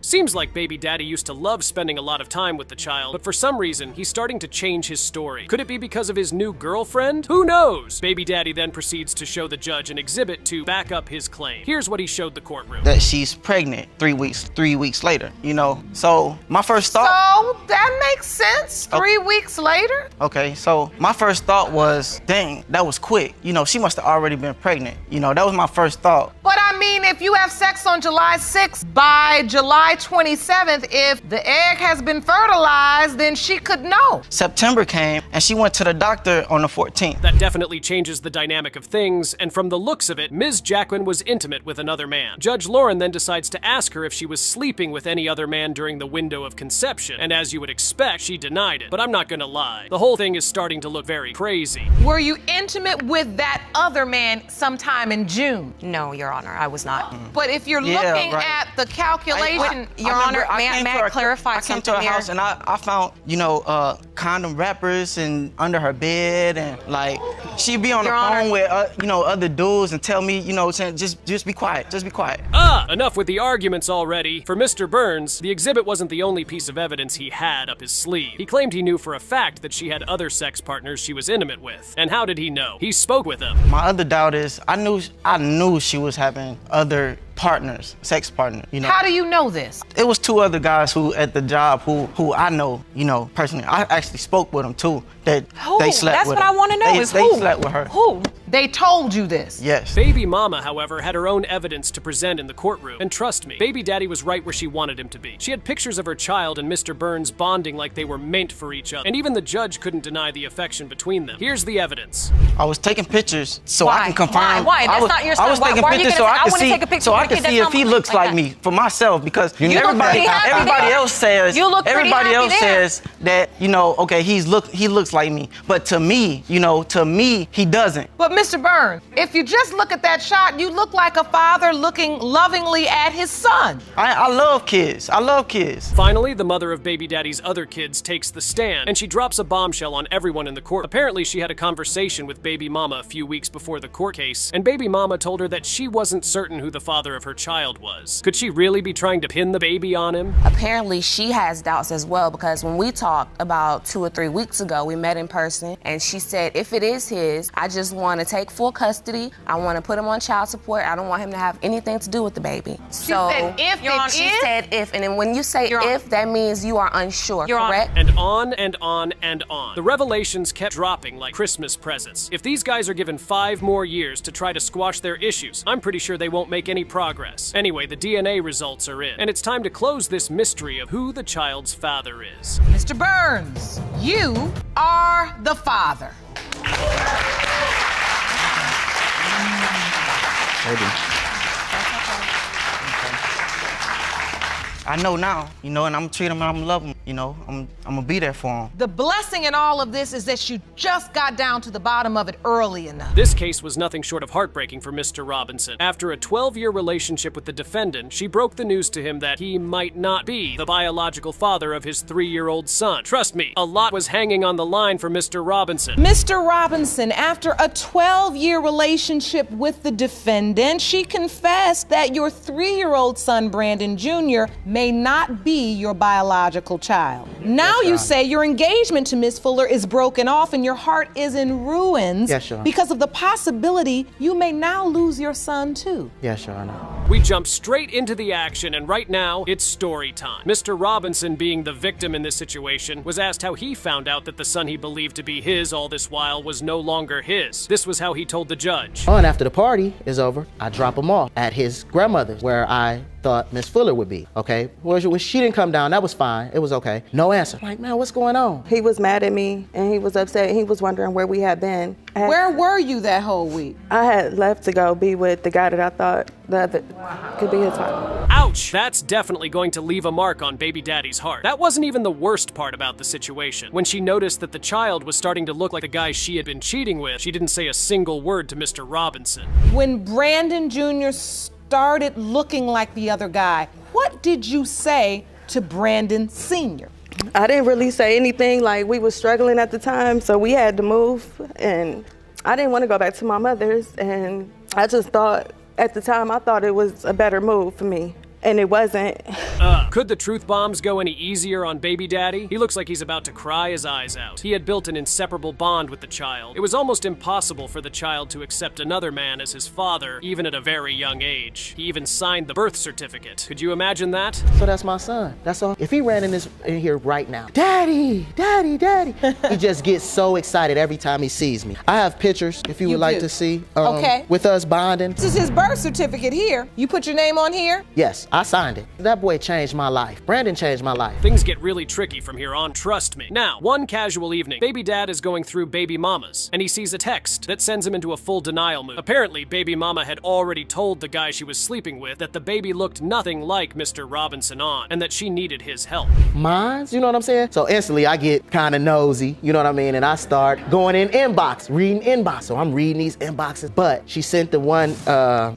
Seems like baby daddy used to love spending a lot of time with the child, but for some reason, he's starting to change his story. Could it be because of his new girlfriend? Who knows? Baby daddy then proceeds to show the judge an exhibit to back up his claim. Here's what he showed the courtroom. That she's pregnant 3 weeks later, you know? So my first thought... So that makes sense, 3 weeks later? Okay, so my first thought was, dang, that was quick. You know, she must have already been pregnant. You know, that was my first thought. But I mean, if you have sex on July 6th, by July 27th, if the egg has been fertilized, then she could know. September came, and she went to the doctor on the 14th. That definitely changes the dynamic of things, and from the looks of it, Ms. Jacquin was intimate with another man. Judge Lauren then decides to ask her if she was sleeping with any other man during the window of conception, and as you would expect, she denied it. But I'm not gonna lie, the whole thing is starting to look very crazy. Were you intimate with that other man sometime in June? No, Your Honor, I was not. But if you're looking at the calculation, Your Honor, may I clarify something I came to her here? house and I found, you know, condom wrappers and under her bed, and like she'd be on the phone with, you know, other dudes and tell me, you know, saying just be quiet, just be quiet. enough with the arguments already. For Mr. Burns, the exhibit wasn't the only piece of evidence he had up his sleeve. He claimed he knew for a fact that she had other sex partners she was intimate with. And how did he know? He spoke with them. My other doubt is I knew she was having other partners, sex partners, you know. How do you know this? It was 2 other guys who at the job who I know, you know, personally. I actually spoke with them too. That they slept That's with what her. I want to know is who? They slept with her. Who? They told you this? Yes. Baby mama, however, had her own evidence to present in the courtroom. And trust me, baby daddy was right where she wanted him to be. She had pictures of her child and Mr. Burns bonding like they were meant for each other. And even the judge couldn't deny the affection between them. Here's the evidence. I was taking pictures so I can confirm. Why? That's not your son. I was taking pictures so I could see if he looks like me for myself, because everybody else says that, you know, okay, he looks like me, but to me, you know, he doesn't. But Mr. Burns, if you just look at that shot, you look like a father looking lovingly at his son. I love kids. I love kids. Finally, the mother of baby daddy's other kids takes the stand, and she drops a bombshell on everyone in the court. Apparently, she had a conversation with baby mama a few weeks before the court case, and baby mama told her that she wasn't certain who the father of her child was. Could she really be trying to pin the baby on him? Apparently, she has doubts as well, because when we talked about 2 or 3 weeks ago, we met in person, and she said, if it is his, I just want to take full custody. I want to put him on child support. I don't want him to have anything to do with the baby. She said if she said if, and then when you say if, that means you are unsure, correct? And on and on and on. The revelations kept dropping like Christmas presents. If these guys are given 5 more years to try to squash their issues, I'm pretty sure they won't make any progress. Anyway, the DNA results are in, and it's time to close this mystery of who the child's father is. Mr. Burns, you are the father. I know now, you know, and I'm treat him and I'm love him, you know. I'm gonna be there for him. The blessing in all of this is that you just got down to the bottom of it early enough. This case was nothing short of heartbreaking for Mr. Robinson. After a 12-year relationship with the defendant, she broke the news to him that he might not be the biological father of his 3-year-old son. Trust me, a lot was hanging on the line for Mr. Robinson. Mr. Robinson, after a 12-year relationship with the defendant, she confessed that your 3-year-old son, Brandon Jr., may not be your biological child. Now you say your engagement to Miss Fuller is broken off and your heart is in ruins because of the possibility you may now lose your son too. Yes, Your Honor. We jump straight into the action, and right now, it's story time. Mr. Robinson, being the victim in this situation, was asked how he found out that the son he believed to be his all this while was no longer his. This was how he told the judge. And after the party is over, I drop him off at his grandmother's, where I thought Miss Fuller would be, okay? When she didn't come down, that was fine, it was okay. No answer. I'm like, man, what's going on? He was mad at me and he was upset. He was wondering where we had been. Where were you that whole week? I had left to go be with the guy that I thought could be his father. Ouch! That's definitely going to leave a mark on baby daddy's heart. That wasn't even the worst part about the situation. When she noticed that the child was starting to look like the guy she had been cheating with, she didn't say a single word to Mr. Robinson. When Brandon Jr. started looking like the other guy, what did you say to Brandon Sr.? I didn't really say anything. Like, we were struggling at the time, so we had to move, and I didn't want to go back to my mother's, and I just thought, at the time, I thought it was a better move for me, and it wasn't. Could the truth bombs go any easier on baby daddy? He looks like he's about to cry his eyes out. He had built an inseparable bond with the child. It was almost impossible for the child to accept another man as his father, even at a very young age. He even signed the birth certificate. Could you imagine that? So that's my son. That's all. If he ran in here right now, Daddy, Daddy, Daddy, he just gets so excited every time he sees me. I have pictures, if you would like to see, with us bonding. This is his birth certificate here. You put your name on here? Yes, I signed it. That boy changed my life. Brandon changed my life. Things get really tricky from here on, trust me. Now, one casual evening, baby dad is going through baby mama's, and he sees a text that sends him into a full denial mood. Apparently, baby mama had already told the guy she was sleeping with that the baby looked nothing like Mr. Robinson on, and that she needed his help. Mines, you know what I'm saying? So instantly I get kind of nosy, you know what I mean? And I start going in inbox, reading inbox. So I'm reading these inboxes, but she sent the one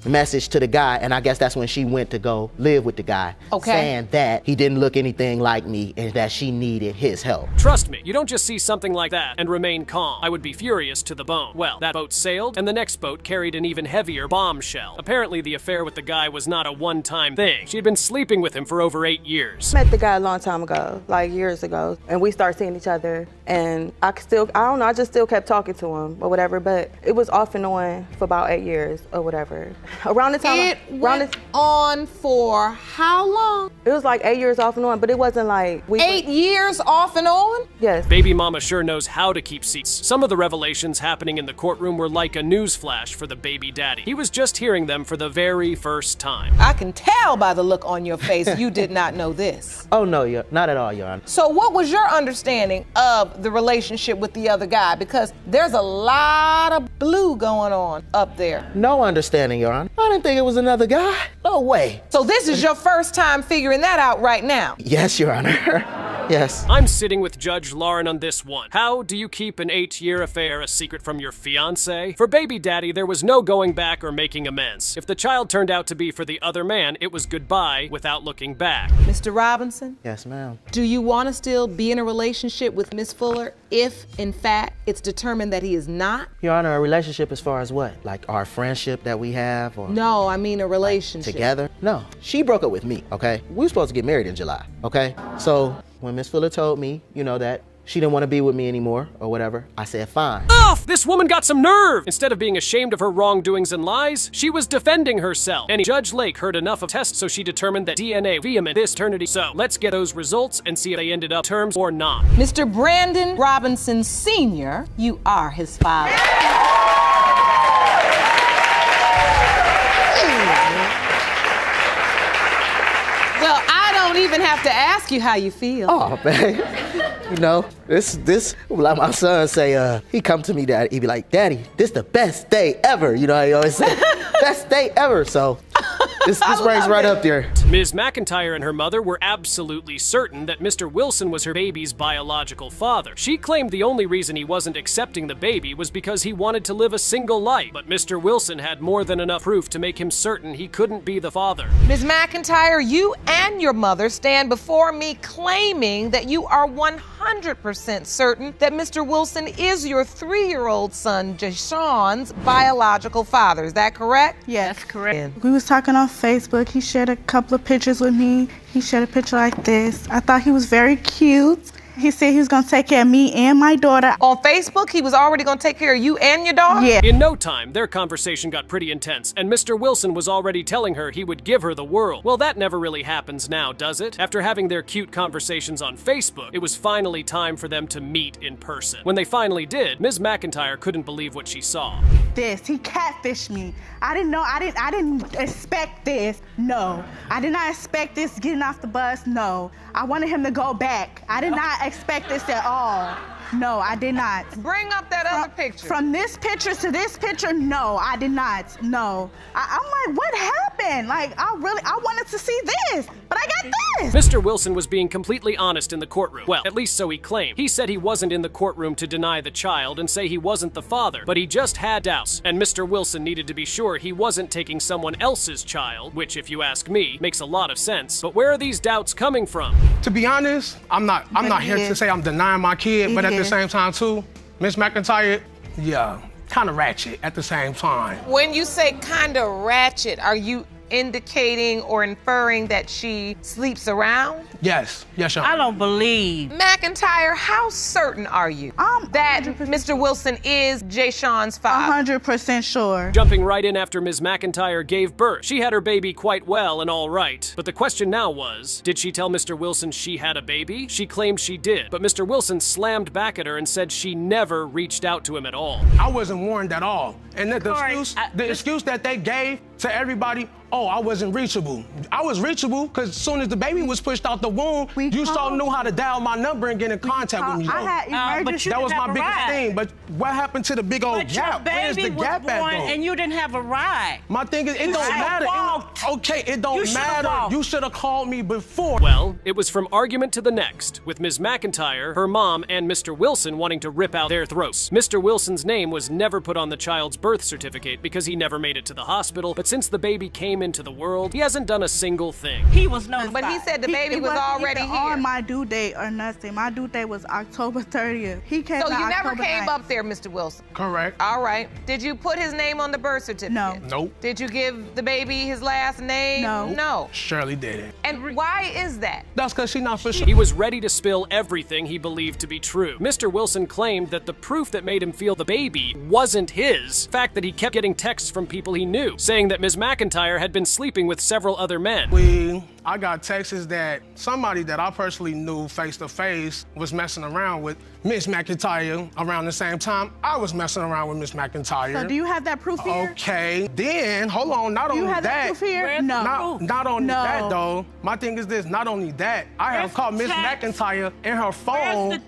message to the guy, and I guess that's when she went to go live with the guy, saying that he didn't look anything like me and that she needed his help. Trust me, you don't just see something like that and remain calm. I would be furious to the bone. Well, that boat sailed, and the next boat carried an even heavier bombshell. Apparently, the affair with the guy was not a one-time thing. She had been sleeping with him for over 8 years. I met the guy a long time ago, like years ago, and we started seeing each other, and I don't know, I just still kept talking to him or whatever, but it was off and on for about 8 years or whatever. Around the time It went on for how long? It was like 8 years off and on, but it wasn't like 8 years off and on? Yes. Baby mama sure knows how to keep secrets. Some of the revelations happening in the courtroom were like a newsflash for the baby daddy. He was just hearing them for the very first time. I can tell by the look on your face you did not know this. Oh, no, not at all, Your Honor. So what was your understanding of the relationship with the other guy? Because there's a lot of blue going on up there. No understanding, Your Honor. I didn't think it was another guy. No way. So this is your first time figuring that out right now? Yes, Your Honor. Yes. I'm sitting with Judge Lauren on this one. How do you keep an 8-year affair a secret from your fiance? For baby daddy, there was no going back or making amends. If the child turned out to be for the other man, it was goodbye without looking back. Mr. Robinson? Yes, ma'am. Do you want to still be in a relationship with Miss Fuller if, in fact, it's determined that he is not? Your Honor, a relationship as far as what? Like our friendship that we have? Or no, I mean a relationship. Together? No. She broke up with me, okay? We were supposed to get married in July, okay? So when Miss Fuller told me, that she didn't want to be with me anymore or whatever, I said, fine. Ugh! This woman got some nerve! Instead of being ashamed of her wrongdoings and lies, she was defending herself. And Judge Lake heard enough of tests, so she determined that DNA vehement this paternity. So let's get those results and see if they ended up terms or not. Mr. Brandon Robinson Sr., you are his father. Well, I don't even have to ask you how you feel. Oh, man. This, like my son say, he come to me, Daddy, he be like, Daddy, this the best day ever. You know how he always say, best day ever. So this ranks right up there. Ms. McIntyre and her mother were absolutely certain that Mr. Wilson was her baby's biological father. She claimed the only reason he wasn't accepting the baby was because he wanted to live a single life, but Mr. Wilson had more than enough proof to make him certain he couldn't be the father. Ms. McIntyre, you and your mother stand before me claiming that you are 100% certain that Mr. Wilson is your 3-year-old son, Jashawn's biological father. Is that correct? Yes, correct. We was talking on Facebook. He shared a couple of pictures with me. He shared a picture like this. I thought he was very cute. He said he was gonna take care of me and my daughter. On Facebook, he was already gonna take care of you and your daughter? Yeah. In no time, their conversation got pretty intense, and Mr. Wilson was already telling her he would give her the world. Well, that never really happens now, does it? After having their cute conversations on Facebook, it was finally time for them to meet in person. When they finally did, Ms. McIntyre couldn't believe what she saw. He catfished me. I didn't know, I didn't expect this. No. I did not expect this getting off the bus. No. I wanted him to go back. I did not expect this at all. No, I did not. Bring up that other picture. From this picture to this picture, no, I did not. No. I'm like, what happened? Like, I wanted to see this, but I got this. Mr. Wilson was being completely honest in the courtroom. Well, at least so he claimed. He said he wasn't in the courtroom to deny the child and say he wasn't the father, but he just had doubts. And Mr. Wilson needed to be sure he wasn't taking someone else's child, which, if you ask me, makes a lot of sense. But where are these doubts coming from? To be honest, I'm not here to say I'm denying my kid, but at the same time too, Miss McIntyre, yeah, kind of ratchet at the same time. When you say kind of ratchet, are you indicating or inferring that she sleeps around? Yes, Your Honor. I don't believe. McIntyre, how certain are you that Mr. Wilson is Jashawn's father? 100% sure. Jumping right in after Ms. McIntyre gave birth. She had her baby quite well and all right. But the question now was, did she tell Mr. Wilson she had a baby? She claimed she did, but Mr. Wilson slammed back at her and said she never reached out to him at all. I wasn't warned at all. And the excuse that they gave to everybody, oh, I wasn't reachable. I was reachable because as soon as the baby was pushed out the womb, you knew how to dial my number and get in contact with me. That was my biggest thing. But what happened to the big old gap? Where's the gap at, though? And you didn't have a ride. My thing is, it don't matter. It don't matter. You should have called me before. Well, it was from argument to the next, with Ms. McIntyre, her mom, and Mr. Wilson wanting to rip out their throats. Mr. Wilson's name was never put on the child's birth certificate because he never made it to the hospital, but since the baby came came into the world, he hasn't done a single thing. He was no. But he said the baby was already here. On my due date or nothing. My due date was October 30th. He came. So you never October came 9th. up there, Mr. Wilson? Correct. All right. Did you put his name on the birth certificate? No. Nope. Did you give the baby his last name? No. No. Shirley did it. And why is that? That's because she's not for sure. He was ready to spill everything he believed to be true. Mr. Wilson claimed that the proof that made him feel the baby wasn't his. The fact that he kept getting texts from people he knew, saying that Ms. McIntyre had been sleeping with several other men. I got texts that somebody that I personally knew face to face was messing around with Miss McIntyre around the same time I was messing around with Miss McIntyre. So do you have that proof here? Okay, then, hold on, not only that. Do you have that proof here? No. Not only that, though. My thing is this, not only that, I have caught Miss McIntyre in her phone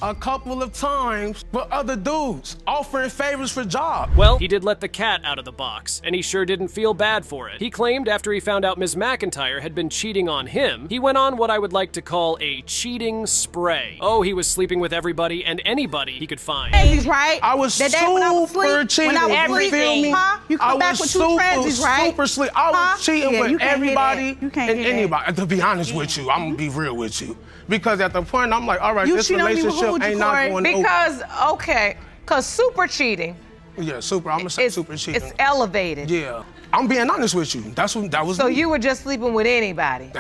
a couple of times with other dudes offering favors for jobs. Well, he did let the cat out of the box, and he sure didn't feel bad for it. He claimed after he found out Ms. McIntyre had been cheating on him, he went on what I would like to call a cheating spree. Oh, he was sleeping with everybody and anybody he could find. Transies, right? I was That day when I was super asleep, cheating. when I was You asleep, feel me? huh? You come back with two transies, right? Super sleep. I was cheating Yeah, you with can't hear that. everybody You can't and hear that. anybody. To be honest with you, I'm gonna be real with you. Because at the point, I'm like, all right, You this cheat on me with who, relationship ain't not Corey? going Because super cheating. Yeah, super. I'm gonna say super cheating. It's elevated. Yeah, I'm being honest with you. That was. So you were just sleeping with anybody?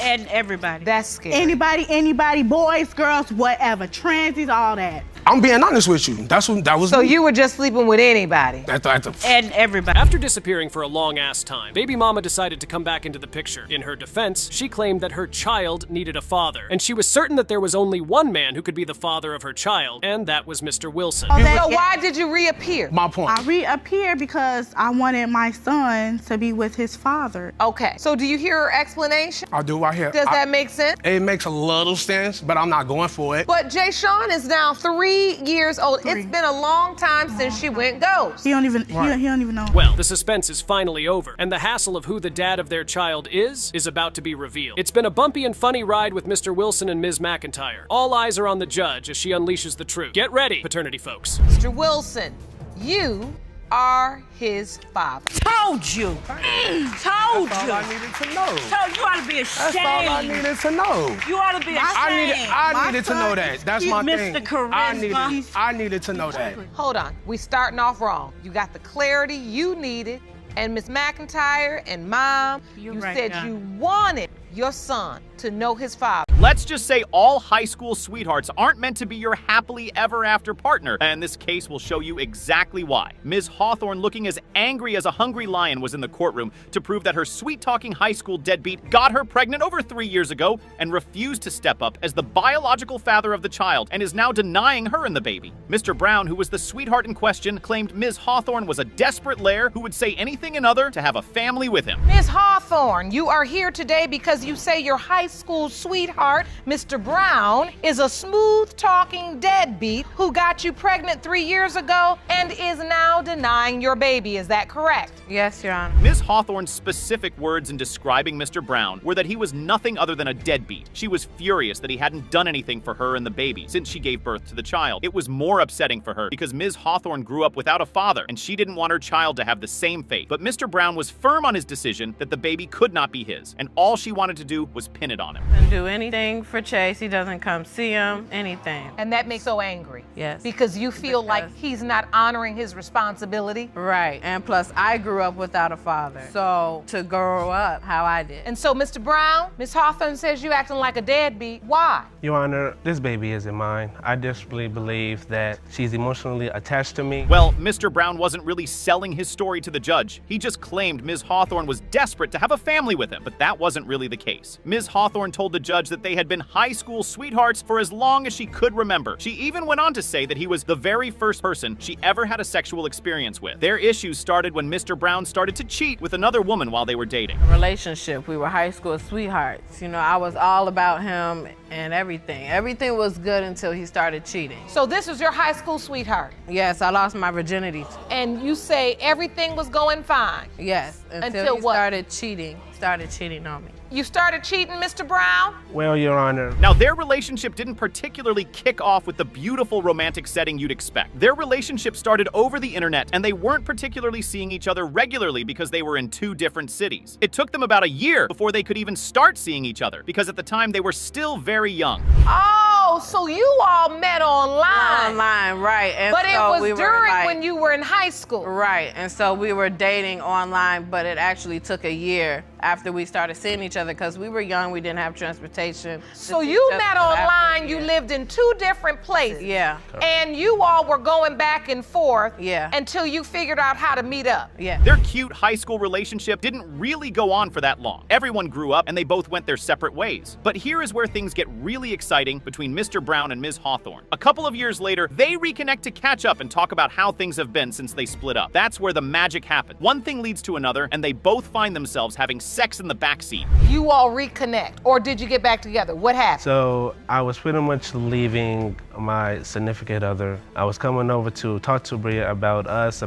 And everybody. That's scary. Anybody, boys, girls, whatever, transies, all that. I'm being honest with you. That was. So you were just sleeping with anybody? And everybody. After disappearing for a long-ass time, baby mama decided to come back into the picture. In her defense, she claimed that her child needed a father, and she was certain that there was only one man who could be the father of her child, and that was Mr. Wilson. So why did you reappear? My point. I reappeared because I wanted my son to be with his father. Okay. So do you hear her explanation? I do. I hear. Does that make sense? It makes a little sense, but I'm not going for it. But Jay Sean is now 3 years old. It's been a long time since she went ghost. He don't even know. Well, the suspense is finally over, and the hassle of who the dad of their child is about to be revealed. It's been a bumpy and funny ride with Mr. Wilson and Ms. McIntyre. All eyes are on the judge as she unleashes the truth. Get ready, paternity folks. Mr. Wilson, you are his father. Told you. Told That's all you. I needed to know. Told you ought to be ashamed. That's all I needed to know. You ought to be ashamed. I needed to know that. That's my thing. Mr. Charisma. I needed to know that. Hold on. We starting off wrong. You got the clarity you needed, and Miss McIntyre and Mom, you said you wanted your son to know his father. Let's just say all high school sweethearts aren't meant to be your happily ever after partner, and this case will show you exactly why. Ms. Hawthorne, looking as angry as a hungry lion, was in the courtroom to prove that her sweet-talking high school deadbeat got her pregnant over 3 years ago and refused to step up as the biological father of the child and is now denying her and the baby. Mr. Brown, who was the sweetheart in question, claimed Ms. Hawthorne was a desperate lair who would say anything and other to have a family with him. Ms. Hawthorne, you are here today because you say your high school sweetheart, Mr. Brown, is a smooth-talking deadbeat who got you pregnant 3 years ago and is now denying your baby. Is that correct? Yes, Your Honor. Ms. Hawthorne's specific words in describing Mr. Brown were that he was nothing other than a deadbeat. She was furious that he hadn't done anything for her and the baby since she gave birth to the child. It was more upsetting for her because Ms. Hawthorne grew up without a father and she didn't want her child to have the same fate. But Mr. Brown was firm on his decision that the baby could not be his, and all she wanted to do was pin it on him. And do anything for Chase. He doesn't come see him, anything. And that makes you so angry. Yes. Because you feel like he's not honoring his responsibility. Right. And plus, I grew up without a father. So to grow up how I did. And so, Mr. Brown, Ms. Hawthorne says you acting like a deadbeat. Why? Your Honor, this baby isn't mine. I desperately believe that she's emotionally attached to me. Well, Mr. Brown wasn't really selling his story to the judge. He just claimed Ms. Hawthorne was desperate to have a family with him, but that wasn't really the case. Ms. Hawthorne told the judge that they had been high school sweethearts for as long as she could remember. She even went on to say that he was the very first person she ever had a sexual experience with. Their issues started when Mr. Brown started to cheat with another woman while they were dating. Relationship, we were high school sweethearts. You know, I was all about him and everything. Everything was good until he started cheating. So this was your high school sweetheart? Yes, I lost my virginity. And you say everything was going fine? Yes, until he what? started cheating on me. You started cheating, Mr. Brown? Well, Your Honor. Now, their relationship didn't particularly kick off with the beautiful romantic setting you'd expect. Their relationship started over the internet, and they weren't particularly seeing each other regularly because they were in 2 different cities. It took them about a year before they could even start seeing each other, because at the time they were still very young. Oh, so you all met online. Online, right. And but so it was during when you were in high school. Right, and so we were dating online, but it actually took a year after we started seeing each other because we were young, we didn't have transportation. So you met online, you lived in 2 different places. Yeah. And you all were going back and forth yeah. until you figured out how to meet up. Yeah. Their cute high school relationship didn't really go on for that long. Everyone grew up and they both went their separate ways. But here is where things get really exciting between Mr. Brown and Ms. Hawthorne. A couple of years later, they reconnect to catch up and talk about how things have been since they split up. That's where the magic happened. One thing leads to another, and they both find themselves having sex in the backseat. You all reconnect, or did you get back together? What happened? So I was pretty much leaving my significant other. I was coming over to talk to Bria about us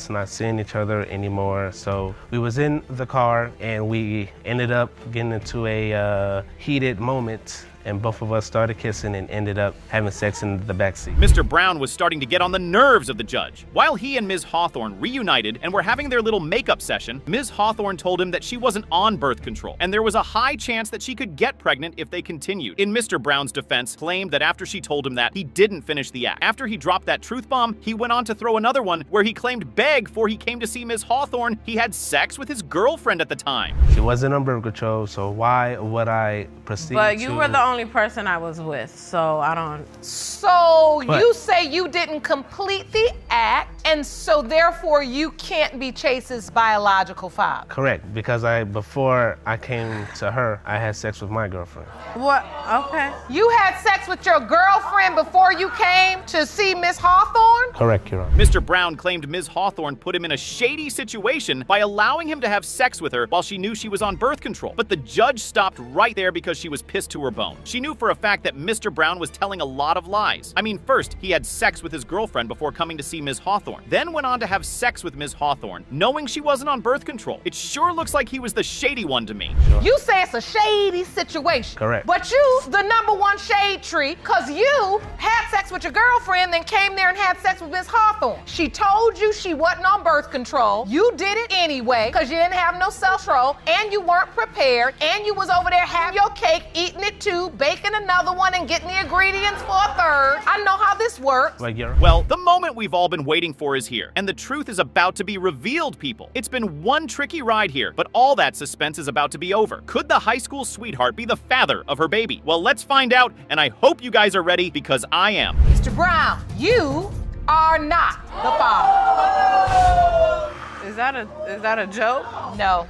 not seeing each other anymore. So we was in the car and we ended up getting into a heated moment, and both of us started kissing and ended up having sex in the backseat. Mr. Brown was starting to get on the nerves of the judge. While he and Ms. Hawthorne reunited and were having their little makeup session, Ms. Hawthorne told him that she wasn't on birth control, and there was a high chance that she could get pregnant if they continued. In Mr. Brown's defense, claimed that after she told him that, he didn't finish the act. After he dropped that truth bomb, he went on to throw another one where he claimed before he came to see Ms. Hawthorne, he had sex with his girlfriend at the time. She wasn't on birth control, so why would I proceed But you were the only person I was with, so I don't... So you say you didn't complete the act, and so therefore you can't be Chase's biological father? Correct, because before I came to her, I had sex with my girlfriend. What? Okay. You had sex with your girlfriend before you came to see Miss Hawthorne? Correct, Your Honor. Mr. Brown claimed Ms. Hawthorne put him in a shady situation by allowing him to have sex with her while she knew she was on birth control. But the judge stopped right there because she was pissed to her bone. She knew for a fact that Mr. Brown was telling a lot of lies. I mean, first, he had sex with his girlfriend before coming to see Ms. Hawthorne, then went on to have sex with Ms. Hawthorne, knowing she wasn't on birth control. It sure looks like he was the shady one to me. Sure. You say it's a shady situation. Correct. But you, the #1 shade tree, because you had sex with your girlfriend, then came there and had sex with Ms. Hawthorne. She told you she wasn't on birth control. You did it anyway, because you didn't have no self-control, and you weren't prepared, and you was over there having your cake, eating it too, baking another one, and getting the ingredients for a third. I know how this works. Well, the moment we've all been waiting for is here, and the truth is about to be revealed, people. It's been one tricky ride here, but all that suspense is about to be over. Could the high school sweetheart be the father of her baby? Well, let's find out, and I hope you guys are ready, because I am. Mr. Brown, you are not the father. Is that a joke? No.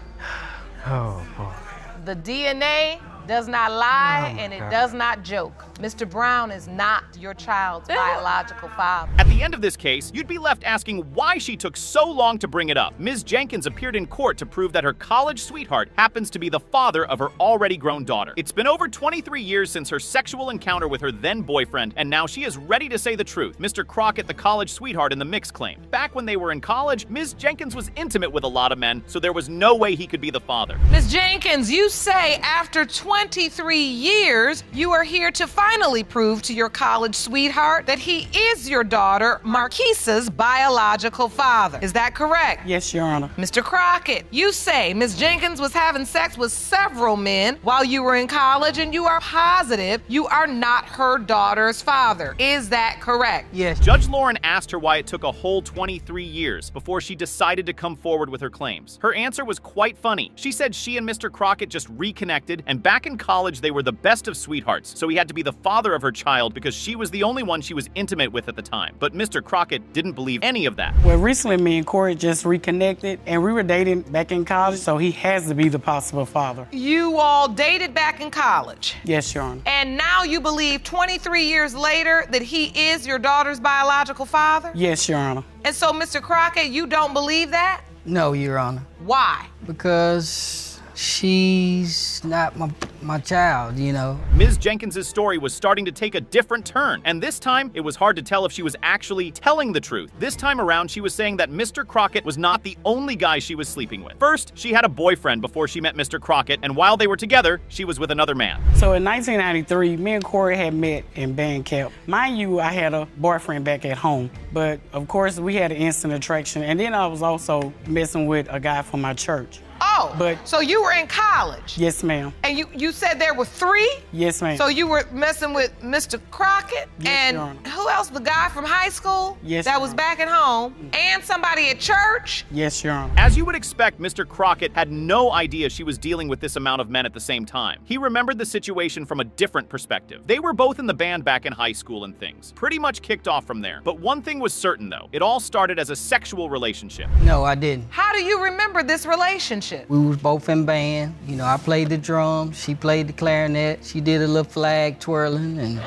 Oh, boy. The DNA does not lie, and it does not joke. Mr. Brown is not your child's biological father. At the end of this case, you'd be left asking why she took so long to bring it up. Ms. Jenkins appeared in court to prove that her college sweetheart happens to be the father of her already grown daughter. It's been over 23 years since her sexual encounter with her then boyfriend, and now she is ready to say the truth. Mr. Crockett, the college sweetheart in the mix, claimed. Back when they were in college, Ms. Jenkins was intimate with a lot of men, so there was no way he could be the father. Ms. Jenkins, you say after 23 years, you are here to finally prove to your college sweetheart that he is your daughter, Marquisa's biological father. Is that correct? Yes, Your Honor. Mr. Crockett, you say Ms. Jenkins was having sex with several men while you were in college, and you are positive you are not her daughter's father. Is that correct? Yes. Judge Lauren asked her why it took a whole 23 years before she decided to come forward with her claims. Her answer was quite funny. She said she and Mr. Crockett just reconnected, and back in college they were the best of sweethearts, so he had to be the father of her child because she was the only one she was intimate with at the time. But Mr. Crockett didn't believe any of that. Well, recently me and Corey just reconnected, and we were dating back in college, so he has to be the possible father. You all dated back in college? Yes, Your Honor. And now you believe 23 years later that he is your daughter's biological father? Yes, Your Honor. And so, Mr. Crockett, you don't believe that? No, Your Honor. Why? Because she's not my child, you know. Ms. Jenkins's story was starting to take a different turn, and this time it was hard to tell if she was actually telling the truth. This time around, she was saying that Mr. Crockett was not the only guy she was sleeping with. First, she had a boyfriend before she met Mr. Crockett, and while they were together, she was with another man. So in 1993, me and Corey had met in band camp. Mind you, I had a boyfriend back at home, but of course we had an instant attraction, and then I was also messing with a guy from my church. Oh, but so you were in college? Yes, ma'am. And you said there were 3? Yes, ma'am. So you were messing with Mr. Crockett? Yes, and Your Honor. who else? The guy from high school? Yes, that Your was Honor. back at home? And somebody at church? Yes, Your Honor. As you would expect, Mr. Crockett had no idea she was dealing with this amount of men at the same time. He remembered the situation from a different perspective. They were both in the band back in high school and things pretty much kicked off from there. But one thing was certain though, it all started as a sexual relationship. No, I didn't. How do you remember this relationship? We was both in band. You know, I played the drums, she played the clarinet, she did a little flag twirling, and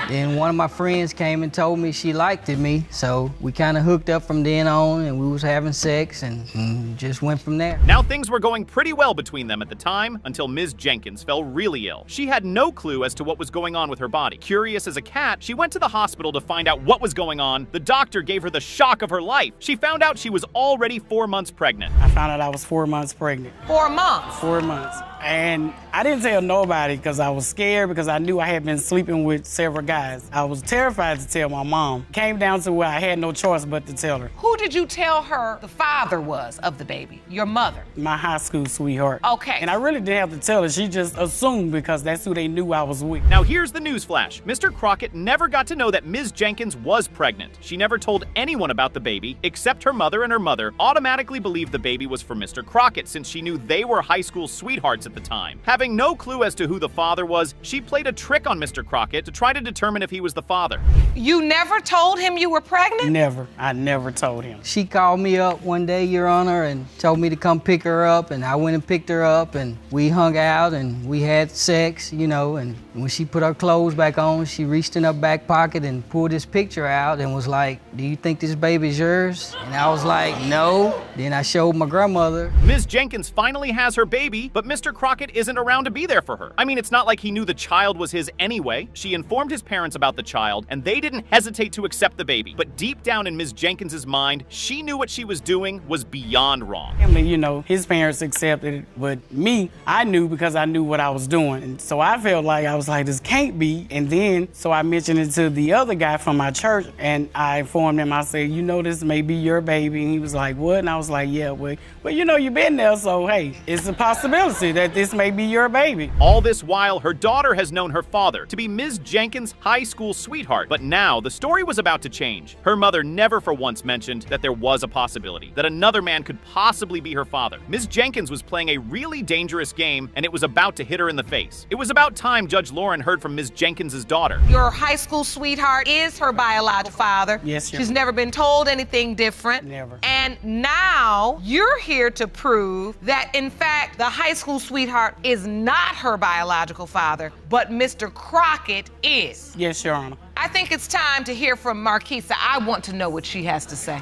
then one of my friends came and told me she liked me, so we kind of hooked up from then on, and we was having sex, and just went from there. Now things were going pretty well between them at the time, until Ms. Jenkins fell really ill. She had no clue as to what was going on with her body. Curious as a cat, she went to the hospital to find out what was going on. The doctor gave her the shock of her life. She found out she was already 4 months pregnant. I found out I was 4 months pregnant. 4 months? 4 months. And I didn't tell nobody because I was scared, because I knew I had been sleeping with several guys. I was terrified to tell my mom. Came down to where I had no choice but to tell her. Who did you tell her the father was of the baby? Your mother? My high school sweetheart. Okay. And I really didn't have to tell her. She just assumed because that's who they knew I was with. Now here's the news flash. Mr. Crockett never got to know that Ms. Jenkins was pregnant. She never told anyone about the baby, except her mother, and her mother automatically believed the baby was from Mr. Crockett since she knew they were high school sweethearts at the time. Having no clue as to who the father was, she played a trick on Mr. Crockett to try to determine if he was the father. You never told him you were pregnant? Never. I never told him. She called me up one day, Your Honor, and told me to come pick her up, and I went and picked her up, and we hung out, and we had sex, you know, and when she put her clothes back on, she reached in her back pocket and pulled this picture out and was like, "Do you think this baby's yours?" And I was like, "No." Then I showed my grandmother. Ms. Jenkins finally has her baby, but Mr. Crockett isn't around to be there for her. I mean, it's not like he knew the child was his anyway. She informed his parents about the child, and they didn't hesitate to accept the baby. But deep down in Ms. Jenkins's mind, she knew what she was doing was beyond wrong. I mean, you know, his parents accepted it, but me, I knew because I knew what I was doing. And so I felt like, I was like, this can't be. And then, so I mentioned it to the other guy from my church, and I informed him, I said, you know, this may be your baby. And he was like, what? And I was like, yeah, well, you know, you've been there, so hey, it's a possibility that this may be your baby. All this while, her daughter has known her father to be Ms. Jenkins' high school sweetheart. But now, the story was about to change. Her mother never for once mentioned that there was a possibility, that another man could possibly be her father. Ms. Jenkins was playing a really dangerous game, and it was about to hit her in the face. It was about time Judge Lauren heard from Ms. Jenkins' daughter. Your high school sweetheart is her biological father. Yes, She's never been told anything different. Never. And now, you're here to prove that, in fact, the high school sweetheart is not her biological father, but Mr. Crockett is. Yes, Your Honor. I think it's time to hear from Marquisa. I want to know what she has to say.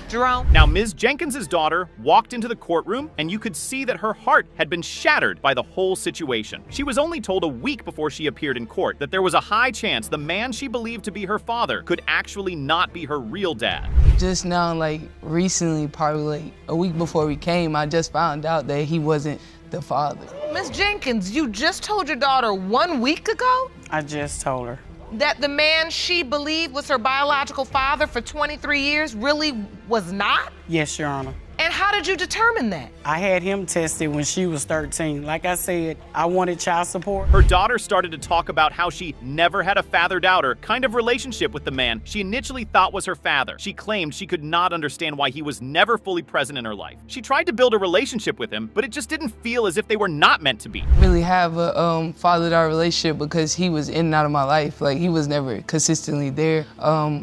Jerome? Now, Ms. Jenkins' daughter walked into the courtroom, and you could see that her heart had been shattered by the whole situation. She was only told a week before she appeared in court that there was a high chance the man she believed to be her father could actually not be her real dad. Just now, like recently, probably like a week before we came, I just found out that he wasn't the father. Ms. Jenkins, you just told your daughter 1 week ago I just told her. that the man she believed was her biological father for 23 years really was not? Yes, Your Honor. And how did you determine that? I had him tested when she was 13. Like I said, I wanted child support. Her daughter started to talk about how she never had a father-daughter kind of relationship with the man she initially thought was her father. She claimed she could not understand why he was never fully present in her life. She tried to build a relationship with him, but it just didn't feel as if they were not meant to be. Really have a father-daughter relationship because he was in and out of my life. Like, he was never consistently there.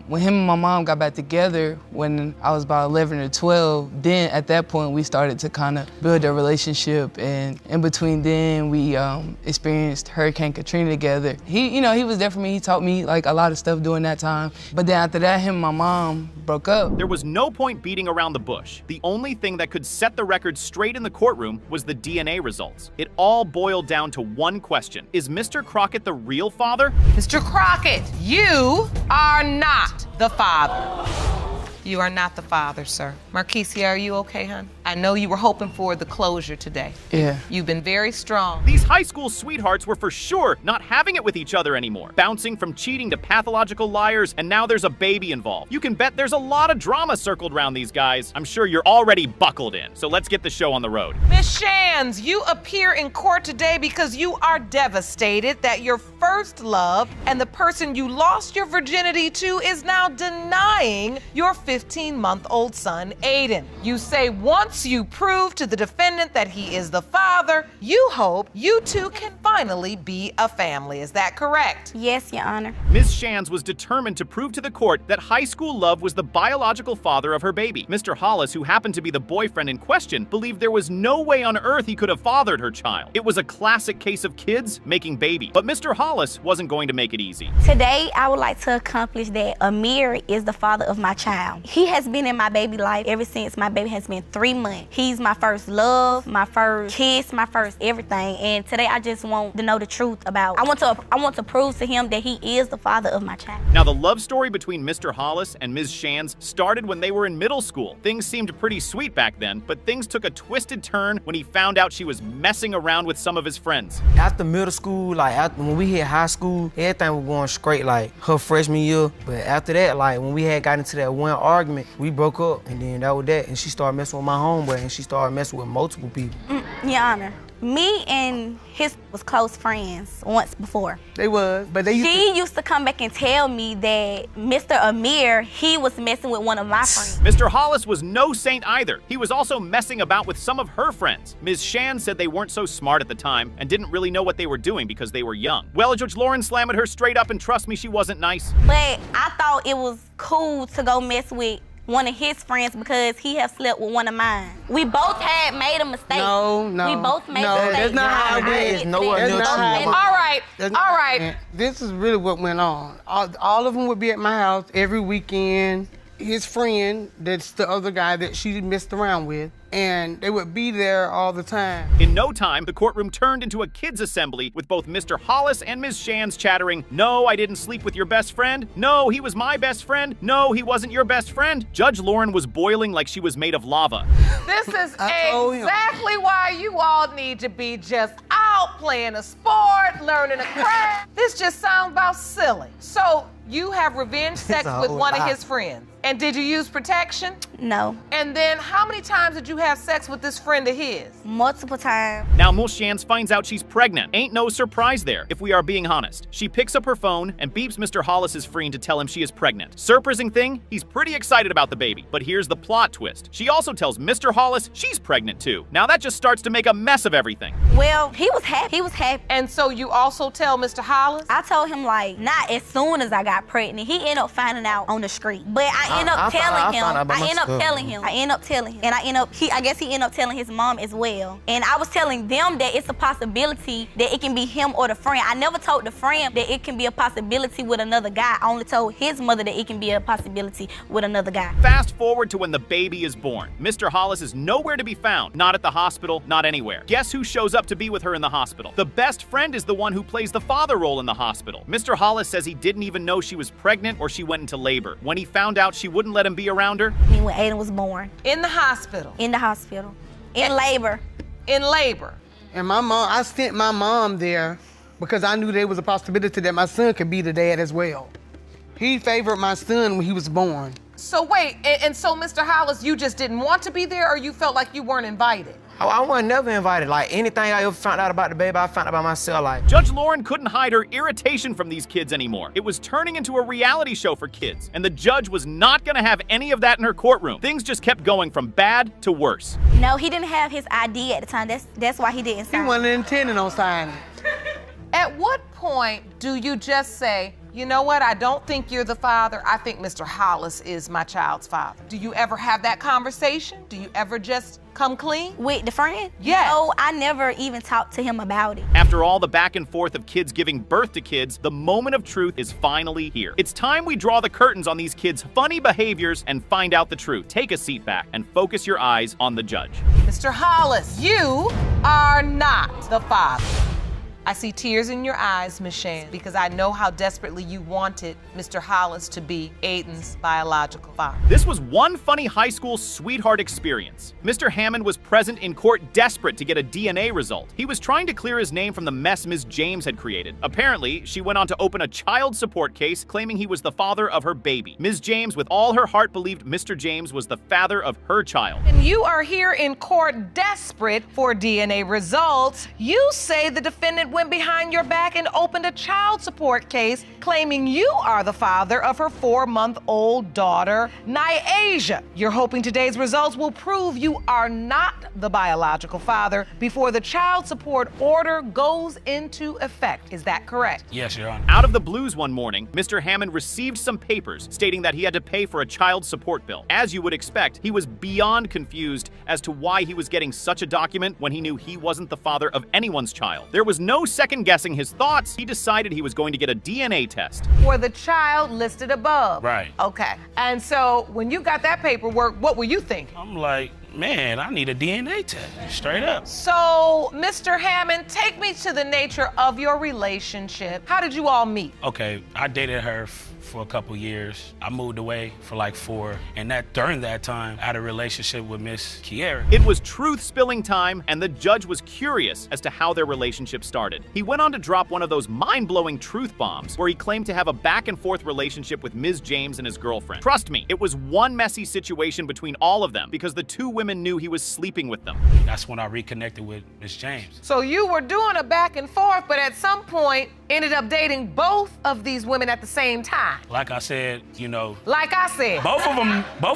When him and my mom got back together when I was about 11 or 12, then at at that point, we started to kind of build a relationship, and in between then, we experienced Hurricane Katrina together. He was there for me. He taught me like a lot of stuff during that time. But then after that, him and my mom broke up. There was no point beating around the bush. The only thing that could set the record straight in the courtroom was the DNA results. It all boiled down to one question. Is Mr. Crockett the real father? Mr. Crockett, you are not the father. You are not the father, sir. Marquisia, are you okay, hon? I know you were hoping for the closure today. Yeah. You've been very strong. These high school sweethearts were for sure not having it with each other anymore. Bouncing from cheating to pathological liars, and now there's a baby involved. You can bet there's a lot of drama circled around these guys. I'm sure you're already buckled in. So let's get the show on the road. Miss Shands, you appear in court today because you are devastated that your first love and the person you lost your virginity to is now denying your 15-month-old son, Aiden. You say once you prove to the defendant that he is the father, you hope you two can finally be a family. Is that correct? Yes, Your Honor. Ms. Shands was determined to prove to the court that high school love was the biological father of her baby. Mr. Hollis, who happened to be the boyfriend in question, believed there was no way on earth he could have fathered her child. It was a classic case of kids making babies. But Mr. Hollis wasn't going to make it easy. Today, I would like to accomplish that Amir is the father of my child. He has been in my baby life ever since my baby has been 3 months. He's my first love, my first kiss, my first everything. And today I just want to know the truth about, I want to prove to him that he is the father of my child. Now, the love story between Mr. Hollis and Ms. Shands started when they were in middle school. Things seemed pretty sweet back then, but things took a twisted turn when he found out she was messing around with some of his friends. After middle school, when we hit high school, everything was going straight, like her freshman year. But after that, when we had got into that one argument, we broke up, and then that was that. And she started messing with my homeboy, and she started messing with multiple people. Your Honor, me and his was close friends once before. They was, but they used to come back and tell me that Mr. Amir, he was messing with one of my friends. Mr. Hollis was no saint either. He was also messing about with some of her friends. Ms. Shands said they weren't so smart at the time and didn't really know what they were doing because they were young. Well, Judge Lauren slammed her straight up, and trust me, she wasn't nice. But I thought it was cool to go mess with one of his friends because he have slept with one of mine. We both had made a mistake. No. We both made a mistake. That's not how it is. All right. This is really what went on. All of them would be at my house every weekend. His friend, that's the other guy that she messed around with, and they would be there all the time. In no time, the courtroom turned into a kids' assembly with both Mr. Hollis and Ms. Shands chattering, "No, I didn't sleep with your best friend. No, he was my best friend. No, he wasn't your best friend." Judge Lauren was boiling like she was made of lava. This is exactly why you all need to be just out playing a sport, learning a craft. This just sounds about silly. So you have revenge sex with one of his friends. And did you use protection? No. And then how many times did you have sex with this friend of his? Multiple times. Now Ms. Shands finds out she's pregnant. Ain't no surprise there, if we are being honest. She picks up her phone and beeps Mr. Hollis's friend to tell him she is pregnant. Surprising thing, he's pretty excited about the baby. But here's the plot twist. She also tells Mr. Hollis she's pregnant too. Now that just starts to make a mess of everything. Well, he was happy. And so you also tell Mr. Hollis? I told him not as soon as I got pregnant. He ended up finding out on the street. But I ended up telling him. And I guess he ended up telling his mom as well. And I was telling them that it's a possibility that it can be him or the friend. I never told the friend that it can be a possibility with another guy. I only told his mother that it can be a possibility with another guy. Fast forward to when the baby is born. Mr. Hollis is nowhere to be found. Not at the hospital, not anywhere. Guess who shows up to be with her in the hospital? The best friend is the one who plays the father role in the hospital. Mr. Hollis says he didn't even know she was pregnant or she went into labor. When he found out she wouldn't let him be around her. I mean, when Aiden was born. In the hospital? In the hospital. In labor. In labor. And my mom, I sent my mom there because I knew there was a possibility that my son could be the dad as well. He favored my son when he was born. So wait, and so Mr. Hollis, you just didn't want to be there, or you felt like you weren't invited? I wasn't never invited. Anything I ever found out about the baby, I found out by myself. Judge Lauren couldn't hide her irritation from these kids anymore. It was turning into a reality show for kids, and the judge was not gonna have any of that in her courtroom. Things just kept going from bad to worse. No, he didn't have his ID at the time. That's why he didn't sign. He wasn't intending on signing. At what point do you just say, You know what? I don't think you're the father. I think Mr. Hollis is my child's father. Do you ever have that conversation? Do you ever just come clean? With the friend? Yes. No, I never even talked to him about it. After all the back and forth of kids giving birth to kids, the moment of truth is finally here. It's time we draw the curtains on these kids' funny behaviors and find out the truth. Take a seat back and focus your eyes on the judge. Mr. Hollis, you are not the father. I see tears in your eyes, Miss Shan, because I know how desperately you wanted Mr. Hollis to be Aiden's biological father. This was one funny high school sweetheart experience. Mr. Hammond was present in court desperate to get a DNA result. He was trying to clear his name from the mess Ms. James had created. Apparently, she went on to open a child support case claiming he was the father of her baby. Ms. James, with all her heart, believed Mr. James was the father of her child. And you are here in court desperate for DNA results. You say the defendant went behind your back and opened a child support case claiming you are the father of her 4-month-old daughter, Nyasia. You're hoping today's results will prove you are not the biological father before the child support order goes into effect. Is that correct? Yes, Your Honor. Out of the blues one morning, Mr. Hammond received some papers stating that he had to pay for a child support bill. As you would expect, he was beyond confused as to why he was getting such a document when he knew he wasn't the father of anyone's child. There was no second guessing his thoughts. He decided he was going to get a DNA test. For the child listed above. Right. Okay. And so when you got that paperwork, what were you thinking? I'm like, man, I need a DNA test, straight up. So, Mr. Hammond, take me to the nature of your relationship. How did you all meet? Okay, I dated her for a couple years. I moved away for like 4, and during that time, I had a relationship with Miss Kiera. It was truth-spilling time, and the judge was curious as to how their relationship started. He went on to drop one of those mind-blowing truth bombs where he claimed to have a back-and-forth relationship with Ms. James and his girlfriend. Trust me, it was one messy situation between all of them because the two women knew he was sleeping with them. That's when I reconnected with Ms. James. So you were doing a back and forth, but at some point ended up dating both of these women at the same time. Like I said, you know. Like I said. Both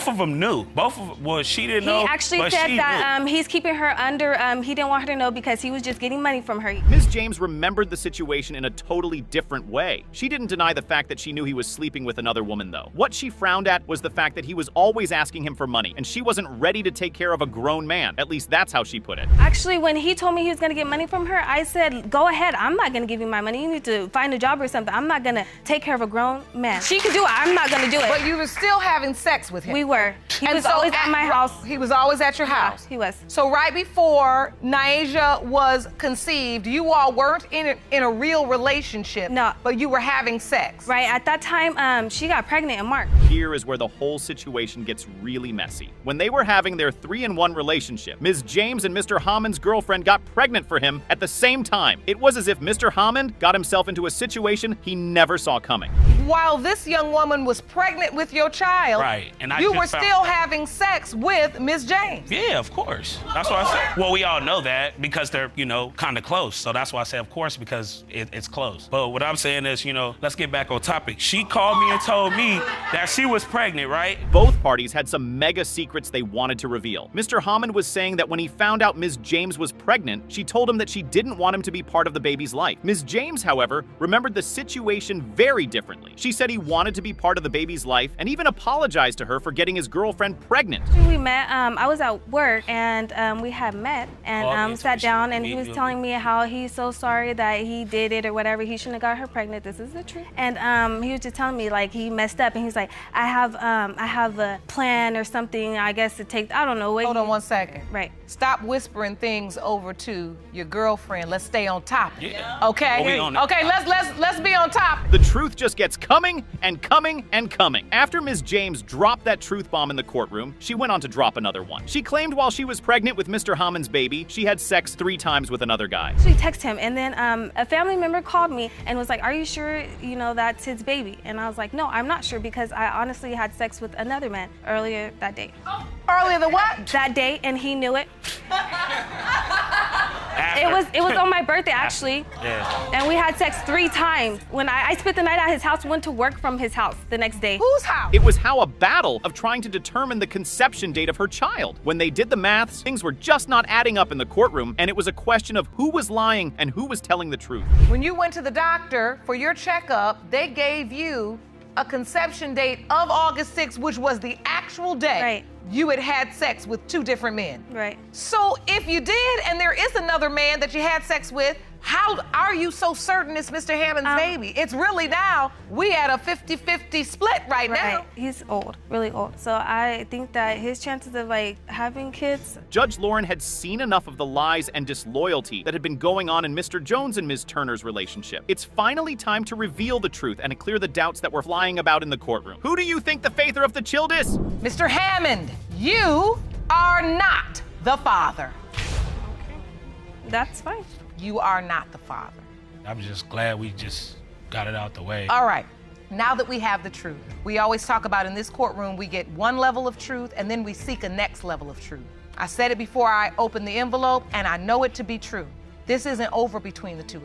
of them knew. Well, she didn't know. He actually said that he's keeping her under, he didn't want her to know because he was just getting money from her. Ms. James remembered the situation in a totally different way. She didn't deny the fact that she knew he was sleeping with another woman, though. What she frowned at was the fact that he was always asking him for money, and she wasn't ready to take care of a grown man. At least that's how she put it. Actually, when he told me he was gonna get money from her, I said, go ahead, I'm not gonna give you my money. You need to find a job or something. I'm not gonna take care of a grown man. She can do it, I'm not gonna do it. But you were still having sex with him. We were. He was always at my house. He was always at your house. Yeah, he was. So right before Nyasia was conceived, you all weren't in a real relationship. No. But you were having sex. Right, at that time, she got pregnant in March. Here is where the whole situation gets really messy. When they were having their 3-in-1 relationship, Ms. James and Mr. Hammond's girlfriend got pregnant for him at the same time. It was as if Mr. Hammond got himself into a situation he never saw coming. While this young woman was pregnant with your child, right, and you were still having sex with Ms. James. Yeah, of course. That's why I said. Well, we all know that because they're, you know, kind of close. So that's why I say, of course, because it's close. But what I'm saying is, you know, let's get back on topic. She called me and told me that she was pregnant, right? Both parties had some mega secrets they wanted to reveal. Mr. Hammond was saying that when he found out Ms. James was pregnant, she told him that she didn't want him to be part of the baby's life. Ms. James, however, remembered the situation very differently. She said he wanted to be part of the baby's life and even apologized to her for getting his girlfriend pregnant. We met, I was at work and we had met and sat down and he was telling me how he's so sorry that he did it or whatever. He shouldn't have got her pregnant. This is the truth. And he was just telling me like he messed up and he's like, I have a plan or something, I guess to take, I don't know. Hold on 1 second. Right. Stop whispering things over to your girlfriend. Let's stay on topic. Yeah. Okay? Okay, let's be on top. The truth just gets coming and coming and coming. After Ms. James dropped that truth bomb in the courtroom, she went on to drop another one. She claimed while she was pregnant with Mr. Hammond's baby, she had sex 3 times with another guy. She texted him and then a family member called me and was like, are you sure, you know, that's his baby? And I was like, no, I'm not sure because I honestly had sex with another man earlier that day. Earlier the what? That day, and he knew it. It was on my birthday, actually. Yeah. And we had sex 3 times. When I spent the night at his house, went to work from his house the next day. Whose house? It was how a battle of trying to determine the conception date of her child. When they did the maths, things were just not adding up in the courtroom, and it was a question of who was lying and who was telling the truth. When you went to the doctor for your checkup, they gave you a conception date of August 6th, which was the actual day you had had sex with 2 different men. Right. So if you did, and there is another man that you had sex with, how are you so certain it's Mr. Hammond's baby? It's really now, we at a 50-50 split right now. He's old, really old. So I think that his chances of like having kids. Judge Lauren had seen enough of the lies and disloyalty that had been going on in Mr. Jones and Ms. Turner's relationship. It's finally time to reveal the truth and clear the doubts that were flying about in the courtroom. Who do you think the father of the child is? Mr. Hammond, you are not the father. That's fine. You are not the father. I'm just glad we just got it out the way. All right. Now that we have the truth, we always talk about in this courtroom, we get one level of truth and then we seek a next level of truth. I said it before I opened the envelope and I know it to be true. This isn't over between the two of you.